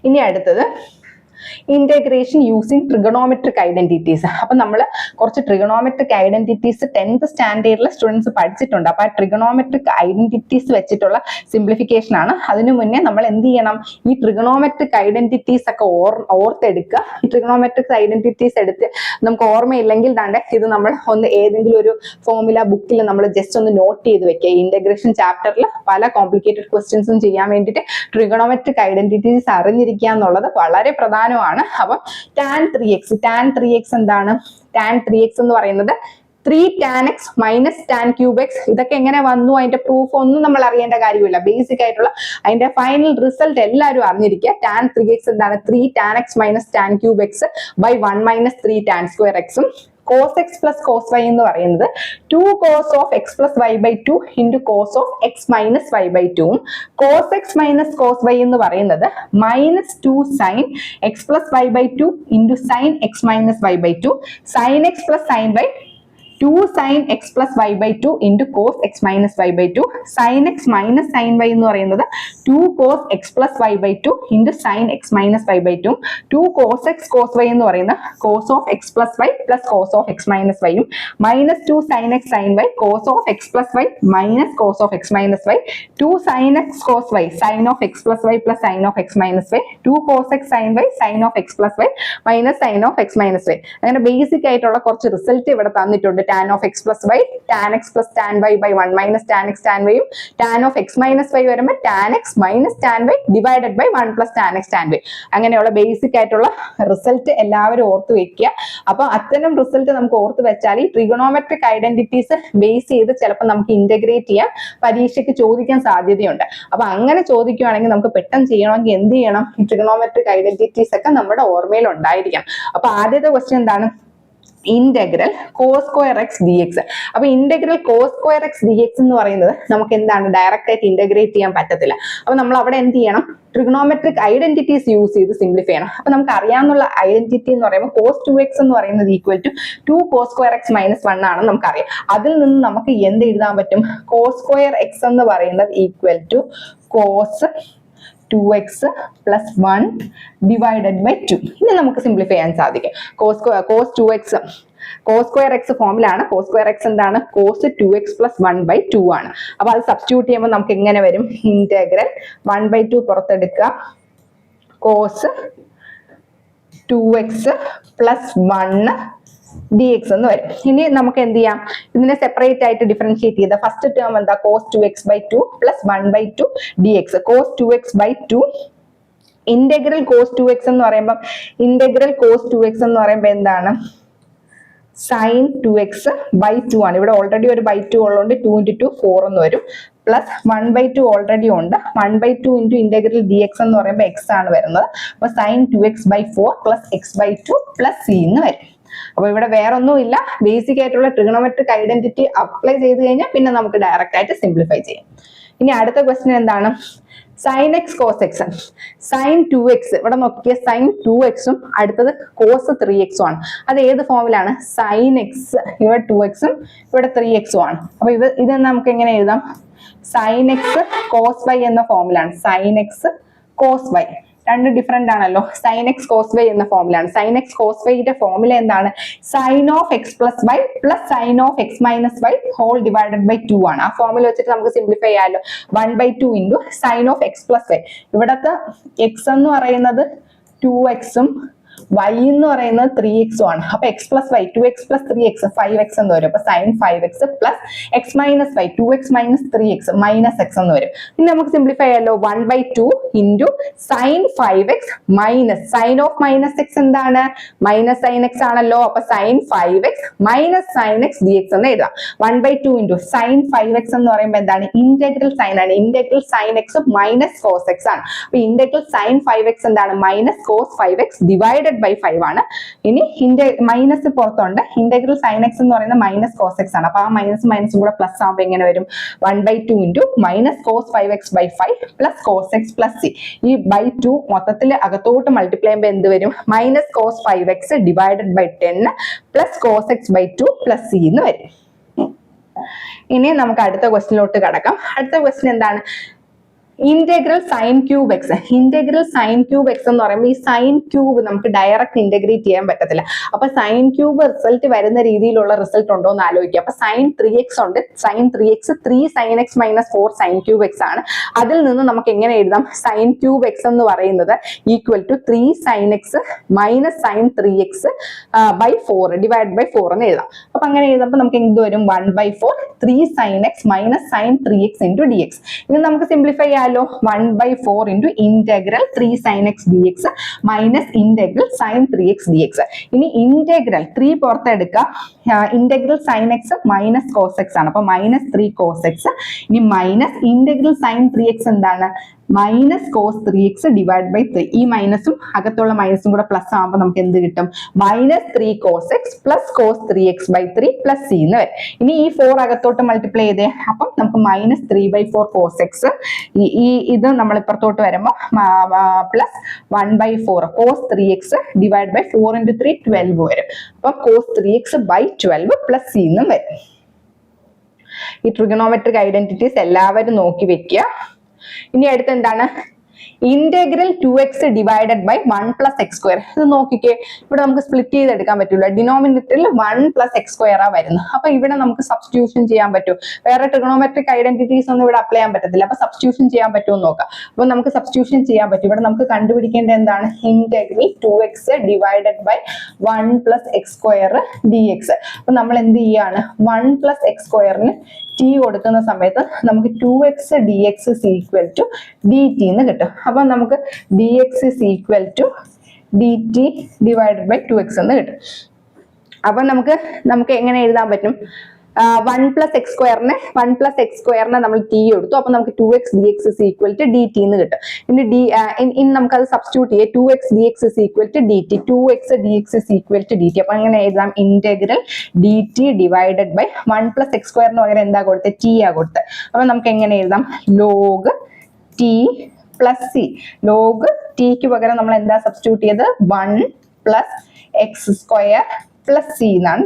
ഇനി അടുത്തത് ഇന്റഗ്രേഷൻ യൂസിങ് ട്രിഗണോമെട്രിക് ഐഡന്റിറ്റീസ്. അപ്പൊ നമ്മൾ കുറച്ച് ട്രിഗണോമെട്രിക് ഐഡന്റിറ്റീസ് 10th സ്റ്റാൻഡേർഡിലെ സ്റ്റുഡൻസ് പഠിച്ചിട്ടുണ്ട്. അപ്പൊ ആ ട്രിഗണോമെട്രിക് ഐഡന്റിറ്റീസ് വെച്ചിട്ടുള്ള സിംപ്ലിഫിക്കേഷൻ ആണ്. അതിനു മുന്നേ നമ്മൾ എന്ത് ചെയ്യണം? ഈ ട്രിഗണോമെട്രിക് ഐഡന്റിറ്റീസ് ഒക്കെ ഓർത്തെടുക്കുക. ഈ ട്രിഗണോമെട്രിക് ഐഡന്റിറ്റീസ് എടുത്ത് നമുക്ക് ഓർമ്മയില്ലെങ്കിൽ ദാണ്ടെ ഇത് നമ്മൾ ഒന്ന് ഏതെങ്കിലും ഒരു ഫോർമുല ബുക്കിൽ നമ്മൾ ജസ്റ്റ് ഒന്ന് നോട്ട് ചെയ്ത് വെക്കുക. ഇന്റഗ്രേഷൻ ചാപ്റ്ററിൽ പല കോംപ്ലിക്കേറ്റഡ് ക്വസ്റ്റ്യൻസും ചെയ്യാൻ വേണ്ടിയിട്ട് ട്രിഗണോമെട്രിക് ഐഡന്റിറ്റീസ് അറിഞ്ഞിരിക്കുക എന്നുള്ളത് വളരെ പ്രധാനമാണ്. അപ്പൊ tan 3x എന്താണ്? tan 3x എന്ന് പറയുന്നത് 3 tan x minus tan cube X. ഇതൊക്കെ എങ്ങനെ വന്നു? അതിന്റെ പ്രൂഫ് ഒന്നും നമ്മൾ അറിയേണ്ട കാര്യമില്ല. ബേസിക് ആയിട്ടുള്ള അതിന്റെ ഫൈനൽ റിസൾട്ട് എല്ലാവരും അറിഞ്ഞിരിക്കുക. tan 3x എന്താണ്? 3 tan x minus tan cube x by 1 minus 3 tan square എക്സും cos x plus cos y എന്ന് പറയുന്നത് 2 cos of x plus y by 2 into cos of x minus y by 2 ഉം cos x minus cos y എന്ന് പറയുന്നത് minus 2 sin x plus y by 2 into sin x minus y by 2 sin x plus sin y 2 sin x plus y by 2 into cos x minus y by 2 sin x minus sin y എന്ന് പറയുന്നത് 2 cos x plus y by 2 into sin x minus y by 2 2 cos x cos y എന്ന് പറയുന്നത് cos of x plus y plus cos of x minus y ഉം minus 2 sin x sin y cos of x plus y minus cos of x minus y 2 sin x cos y sin of x plus y plus sin of x minus y 2 cos x sin y sin of x plus y minus sin of x minus y അങ്ങനെ ബേസിക് ആയിട്ടുള്ള കുറച്ച് റിസൾട്ട് ഇവിടെ തന്നിട്ടുണ്ട് tan of x plus y tan x plus tan y by 1 minus tan x tan y ഉം tan of x minus y വരുമ്പോൾ tan x minus tan y divided by 1 plus tan x tan y അങ്ങനെയുള്ള ബേസിക് ആയിട്ടുള്ള റിസൾട്ട് എല്ലാവരും ഓർത്ത് വെക്കുക. അപ്പൊ അത്തരം റിസൾട്ട് നമുക്ക് ഓർത്ത് വെച്ചാൽ ഈ ട്രിഗണോമെട്രിക് ഐഡന്റിറ്റീസ് ബേസ് ചെയ്ത് ചിലപ്പോൾ നമുക്ക് ഇന്റഗ്രേറ്റ് ചെയ്യാൻ പരീക്ഷയ്ക്ക് ചോദിക്കാൻ സാധ്യതയുണ്ട്. അപ്പൊ അങ്ങനെ ചോദിക്കുകയാണെങ്കിൽ നമുക്ക് പെട്ടെന്ന് ചെയ്യണമെങ്കിൽ എന്ത് ചെയ്യണം? ഈ ട്രിഗണോമെട്രിക് ഐഡന്റിറ്റീസ് ഒക്കെ നമ്മുടെ ഓർമ്മയിൽ ഉണ്ടായിരിക്കണം. അപ്പൊ ആദ്യത്തെ ക്വസ്റ്റ്യൻ എന്താണ്? Integral cos square x dx. അപ്പൊ integral cos square x dx എന്ന് പറയുന്നത് നമുക്ക് എന്താണ് ഡയറക്റ്റ് ആയിട്ട് ഇന്റഗ്രേറ്റ് ചെയ്യാൻ പറ്റത്തില്ല. അപ്പൊ നമ്മൾ അവിടെ എന്ത് ചെയ്യണം? ട്രിഗണോമെട്രിക് ഐഡന്റിറ്റീസ് യൂസ് ചെയ്ത് സിംപ്ലിഫൈ ചെയ്യണം. അപ്പൊ നമുക്ക് അറിയാവുന്ന ഐഡന്റിറ്റി എന്ന് പറയുമ്പോൾ cos 2x എന്ന് പറയുന്നത് equal to 2 cos square x minus 1 ആണെന്ന് നമുക്കറിയാം. അതിൽ നിന്ന് നമുക്ക് എന്ത് എഴുതാൻ പറ്റും? cos square x എന്ന് പറയുന്നത് equal to cos 2x plus 1 divided by 2. ഇനി നമുക്ക് സിംപ്ലിഫൈ ചെയ്യാൻ സാധിക്കും. cos 2x cos square x ഫോമിലാണ്. cos square x എന്താണ്? cos 2x plus 1 by 2 ആണ്. അപ്പൊ അത് സബ്സ്റ്റിറ്റ്യൂട്ട് ചെയ്യുമ്പോൾ നമുക്ക് എങ്ങനെ വരും? Integral 1 by 2 പുറത്തെടുക്കുക, cos 2x plus 1 dx എന്ന് വരും. ഇനി നമുക്ക് എന്ത് ചെയ്യാം? ഇതിനെ സെപ്പറേറ്റ് ആയിട്ട് ഡിഫറൻഷിയേറ്റ് ചെയ്ത ഫസ്റ്റ് ടേം എന്താ? cos 2x by 2 plus 1 by 2 dx. cos 2x by 2 integral cos 2x എന്ന് പറയുമ്പോൾ എന്താണ്? sin 2x by 2 ആണ്. ഇവിടെ ഓൾറെഡി ഒരു by 2 ഉള്ളതുകൊണ്ട് 2 into 2 4 എന്ന് വരും. പ്ലസ് 1 by 2 ഓൾറെഡി ഉണ്ട്. 1 by 2 into ഇന്റഗ്രൽ dx എന്ന് പറയുമ്പോൾ x ആണ് വരുന്നത്. അപ്പൊ sin 2x by 4 plus x by 2 plus c എന്ന് വരും. അപ്പൊ ഇവിടെ വേറൊന്നുമില്ല. ബേസിക് ആയിട്ടുള്ള ട്രിഗണോമെട്രിക് ഐഡന്റിറ്റി അപ്ലൈ ചെയ്ത് കഴിഞ്ഞാൽ പിന്നെ നമുക്ക് ഡയറക്റ്റ് ആയിട്ട് സിംപ്ലിഫൈ ചെയ്യാം. ഇനി അടുത്ത ക്വസ്റ്റ്യൻ എന്താണ്? sin x cos x. sin 2x ഇവിടെ നോക്കിയ sin 2x ഉം അടുത്തത് cos 3x ഉം ആണ്. അത് ഏത് ഫോമിലാണ്? sin x ഇവിടെ 2x ഉം ഇവിടെ 3x ഉം ആണ്. അപ്പൊ ഇത് നമുക്ക് എങ്ങനെ എഴുതാം? sin x cos y എന്ന ഫോമിലാണ്. sin x cos y രണ്ട് ഡിഫറെന്റ് ആണല്ലോ. sin x cos y എന്ന ഫോമിലാണ്. sin x cos y യുടെ ഫോമുല എന്താണ്? sin of x plus y plus sin of x minus y whole divided by 2 ആണ്. ആ ഫോമുല വെച്ചിട്ട് നമുക്ക് സിംപ്ലിഫൈ ചെയ്യാമല്ലോ. 1 by 2 into sin of x plus y. ഇവിടത്തെ x എന്ന് പറയുന്നത് 2x ഉം y എന്ന് പറയുന്നത് 3x ആണ്. അപ്പൊ x plus y 2x plus 3x 5x എന്ന് വരും. അപ്പൊ sin 5x plus x minus y 2x minus 3x minus x എന്ന് വരും. ഇനി നമുക്ക് സിംപ്ലിഫൈ ചെയ്യാലോ. 1 by 2 into sin 5x minus sin of minus x എന്താണ്? minus sin x ആണല്ലോ. അപ്പൊ sin 5x minus sin x dx എന്ന് എഴുതാം. 1 by 2 into sin 5x എന്ന് പറയുമ്പോൾ എന്താണ്? ഇന്റഗ്രൽ സൈൻ ആണ്. Integral sin x minus cos x ആണ്. അപ്പൊ ഇന്റഗ്രൽ sin 5x എന്താണ്? minus cos 5x divided by 5 ആണ്. ഇനി മൈനസ് പുറത്തുണ്ട്. ഇന്റഗ്രൽ sin x എന്ന് പറയുന്നത് മൈനസ് cos x ആണ്. അപ്പൊ ആ മൈനസും കൂടെ പ്ലസ് ആവുമ്പോൾ എങ്ങനെ വരും? 1 by 2 into minus cos 5x by 5 plus cos x plus c. ഈ by 2 മൊത്തത്തിൽ അകത്തോട്ട് മൾട്ടിപ്ലൈ ചെയ്യുമ്പോൾ എന്ത് വരും? minus cos 5x divided by 10 plus cos x by 2 plus c എന്ന് വരും. ഇനി നമുക്ക് അടുത്ത ക്വസ്റ്റ്യനിലോട്ട് കടക്കാം. അടുത്ത ക്വസ്റ്റ്യൻ എന്താണ്? Integral sine cube X. Integral sine cube x എന്ന് പറയുമ്പോൾ ഈ സൈൻ ക്യൂബ് നമുക്ക് ഡയറക്റ്റ് ഇന്റഗ്രേറ്റ് ചെയ്യാൻ പറ്റത്തില്ല. അപ്പൊ സൈൻ ക്യൂബ് റിസൾട്ട് വരുന്ന രീതിയിലുള്ള റിസൾട്ട് ഉണ്ടോ എന്ന് ആലോചിക്കുക. അപ്പൊ സൈൻ 3x ഉണ്ട്. Sine 3x 3 sin x minus 4 sine cube x ആണ്. അതിൽ നിന്ന് നമുക്ക് എങ്ങനെ എഴുതാം? സൈൻ ക്യൂബ് എക്സ് എന്ന് പറയുന്നത് equal to 3 sin x minus sine 3x by 4 divide by 4 എന്ന് എഴുതാം. അപ്പൊ അങ്ങനെ എഴുതുമ്പോൾ നമുക്ക് എന്ത് വരും? 1 by 4 3 sin x minus sine 3x into dx. ഇനി നമുക്ക് simplify 1 by 4 into integral 3 sin x dx minus integral sin 3x dx. ഇനി ഇന്റഗ്രൽ 3 പുറത്തെടുക്കുക. Integral sin x minus cos x ആണ്. അപ്പൊ മൈനസ് 3 cos x. ഇനി മൈനസ് ഇന്റഗ്രൽ sin 3x എന്താണ്? Minus cos 3x divide by 3. ഈ മൈനസും അകത്തുള്ള മൈനസും കൂടെ പ്ലസ് ആകുമ്പോൾ നമുക്ക് എന്ത് കിട്ടും? Minus 3 cos x plus cos 3x by 3 plus c എന്ന് വരും. ഇനി ഈ 4 അകത്തോട്ട് മൾട്ടിപ്ലൈ ചെയ്തേ, അപ്പം നമുക്ക് മൈനസ് 3/4 കോസ് എക്സ്, ഇത് നമ്മൾ ഇപ്പുറത്തോട്ട് വരുമ്പോൾ plus 1/4 cos 3x divide by 4 into 3 12 വരും. അപ്പൊ cos 3x by 12 plus C എന്നും വരും. ഈ ട്രിഗണോമെട്രിക് ഐഡന്റിറ്റീസ് എല്ലാവരും നോക്കി വെക്കുക. ഇനി അടുത്ത് എന്താണ്? Integral 2x divided by 1 plus x square. ഇത് നോക്കിക്കേ, ഇവിടെ നമുക്ക് സ്പ്ലിറ്റ് ചെയ്തെടുക്കാൻ പറ്റില്ല. ഡിനോമിനേറ്ററിൽ 1 പ്ലസ് എക്സ് സ്ക്വയർ ആ വരുന്നത്. അപ്പൊ ഇവിടെ നമുക്ക് സബ്സ്റ്റിറ്റ്യൂഷൻ ചെയ്യാൻ പറ്റും. വേറെ ട്രിഗണോമെട്രിക് ഐഡന്റിറ്റീസ് ഒന്നും ഇവിടെ അപ്ലൈ ചെയ്യാൻ പറ്റത്തില്ല. അപ്പൊ സബ്സ്റ്റിറ്റ്യൂഷൻ ചെയ്യാൻ പറ്റുമോ നോക്കാം. അപ്പൊ നമുക്ക് സബ്സ്റ്റിറ്റ്യൂഷൻ ചെയ്യാൻ പറ്റും. ഇവിടെ നമുക്ക് കണ്ടുപിടിക്കേണ്ടത് എന്താണ്? Integral 2x divided by 1 plus x square d x. അപ്പൊ നമ്മൾ എന്ത് ചെയ്യാണ്? 1 പ്ലസ് എക്സ് സ്ക്വയറിന് ടി കൊടുക്കുന്ന സമയത്ത് നമുക്ക് 2x dx is equal to dt എന്ന് കിട്ടും. അപ്പൊ നമുക്ക് dx is equal to dt divided by 2x എന്ന് കിട്ടും. അപ്പൊ നമുക്ക് എങ്ങനെ എഴുതാൻ പറ്റും? 1 പ്ലസ് എക്സ് സ്ക്വയറിനെ നമ്മൾ ടി എടുത്തു. അപ്പൊ നമുക്ക് 2x dx is equal to dt എന്ന് കിട്ടും. ഇനി നമുക്കത് സബ്സ്റ്റിറ്റ്യൂട്ട് ചെയ്യാം. 2x dx is equal to dt. 2x dx is equal to dt. അപ്പൊ അങ്ങനെ എഴുതാം, integral dt divided by 1 plus x സ്ക്വയറിന് പകരം എന്താ കൊടുത്തത്? ടി ആ കൊടുത്തത്. അപ്പൊ നമുക്ക് എങ്ങനെ എഴുതാം? Log T plus C. Log tick പകരം നമ്മൾ എന്താ സബ്സ്റ്റിറ്റ്യൂട്ട് ചെയ്ത്? 1 plus x square plus C എന്നാണ്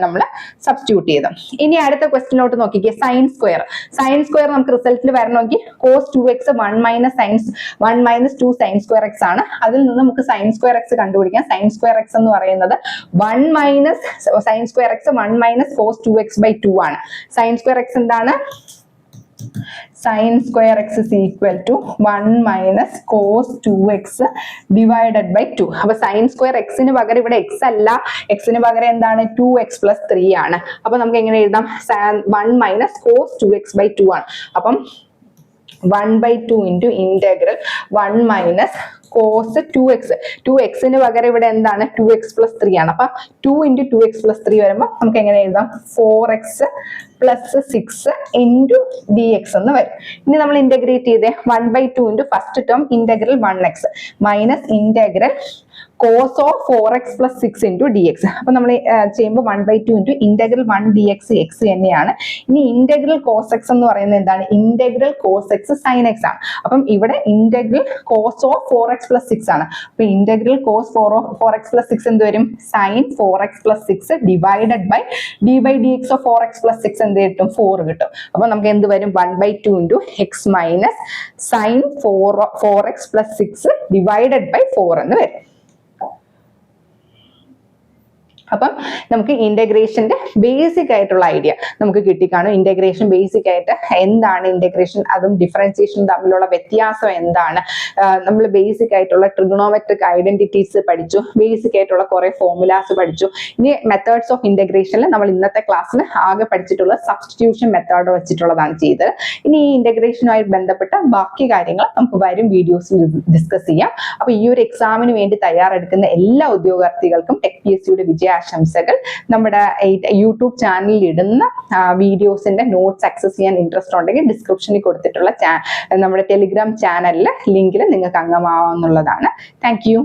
നമ്മൾ സബ്സ്റ്റിറ്റ്യൂട്ട് ചെയ്തത്. ഇനി അടുത്ത ക്വസ്റ്റിനോട്ട് നോക്കിക്കേ, സൈൻ സ്ക്വയർ. സൈൻ സ്ക്വയർ നമുക്ക് റിസൾട്ടിൽ വരണമെങ്കിൽ cos 2x 1 minus 2 sine square x ആണ്. അതിൽ നിന്ന് നമുക്ക് സൈൻ സ്ക്വയർ എക്സ് കണ്ടുപിടിക്കാം. സൈൻ സ്ക്വയർ എക്സ് എന്ന് പറയുന്നത് 1 minus sine square x 1 minus cos 2x by 2 ആണ്. സൈൻ സ്ക്വയർ എക്സ് എന്താണ്? sin square x is equal to 1 minus cos 2x divided by 2. അപ്പൊ sin square x ന് പകരം ഇവിടെ x അല്ല, x ന് പകരം എന്താണ്? 2x plus 3 ആണ്. അപ്പൊ നമുക്ക് എങ്ങനെ എഴുതാം? 1 minus cos 2x by 2 ആണ്. അപ്പം 1/2 into integral 1 minus cos 2x. 2x ന് പകരം ഇവിടെ എന്താണ്? 2x plus 3 ആണ്. അപ്പൊ 2 into 2x plus 3 വരുമ്പോൾ നമുക്ക് എങ്ങനെ എഴുതാം? 4x plus 6 into dx എന്ന് വരും. ഇനി നമ്മൾ ഇന്റഗ്രേറ്റ് ചെയ്തേ, 1/2 into first term integral 1x minus integral cos of 4x plus 6 into dx. അപ്പൊ നമ്മൾ ചെയ്യുമ്പോൾ 1/2 into ഇന്റഗ്രൽ 1 dx x തന്നെയാണ്. ഇനി ഇന്റഗ്രൽ കോസ് എക്സ് എന്ന് പറയുന്നത് എന്താണ്? Integral cos x sine x ആണ്. അപ്പം ഇവിടെ integral cos of 4x plus 6 ആണ്. അപ്പൊ ഇന്റഗ്രൽ കോസ് 4x plus 6 എന്ത് വരും? Sine 4x plus 6 divided by d by dx of 4x plus 6 എന്ത് കിട്ടും? 4 കിട്ടും. അപ്പൊ നമുക്ക് എന്ത് വരും? 1/2 into x minus sine 4x plus 6 divided by 4 എന്ന് വരും. അപ്പം നമുക്ക് ഇന്റഗ്രേഷന്റെ ബേസിക് ആയിട്ടുള്ള ഐഡിയ നമുക്ക് കിട്ടിക്കാണും. ഇന്റഗ്രേഷൻ ബേസിക് ആയിട്ട് എന്താണ് ഇന്റഗ്രേഷൻ, അതും ഡിഫറൻസിയേഷൻ തമ്മിലുള്ള വ്യത്യാസം എന്താണ്, നമ്മൾ ബേസിക് ആയിട്ടുള്ള ട്രിഗണോമെട്രിക് ഐഡന്റിറ്റീസ് പഠിച്ചു, ബേസിക് ആയിട്ടുള്ള കുറെ ഫോർമുലാസ് പഠിച്ചു. ഇനി മെത്തേഡ്സ് ഓഫ് ഇന്റഗ്രേഷനിൽ നമ്മൾ ഇന്നത്തെ ക്ലാസ്സിൽ ആകെ പഠിച്ചിട്ടുള്ള സബ്സ്റ്റിറ്റ്യൂഷൻ മെത്തേഡ് വെച്ചിട്ടുള്ളതാണ് ചെയ്തത്. ഇനി ഈ ഇന്റഗ്രേഷനുമായി ബന്ധപ്പെട്ട ബാക്കി കാര്യങ്ങൾ നമുക്ക് വരും വീഡിയോസിൽ ഡിസ്കസ് ചെയ്യാം. അപ്പൊ ഈ ഒരു എക്സാമിന് വേണ്ടി തയ്യാറെടുക്കുന്ന എല്ലാ ഉദ്യോഗാർത്ഥികൾക്കും TechPSCയുടെ വിജയാശംസകൾ. നമ്മുടെ യൂട്യൂബ് ചാനലിൽ ഇടുന്ന വീഡിയോസിന്റെ നോട്ട്സ് ആക്സസ് ചെയ്യാൻ ഇൻട്രസ്റ്റ് ഉണ്ടെങ്കിൽ ഡിസ്ക്രിപ്ഷനിൽ കൊടുത്തിട്ടുള്ള നമ്മുടെ ടെലിഗ്രാം ചാനലിലെ ലിങ്കിൽ നിങ്ങൾക്ക് അംഗമാവാവുന്നതാണ്. Thank you.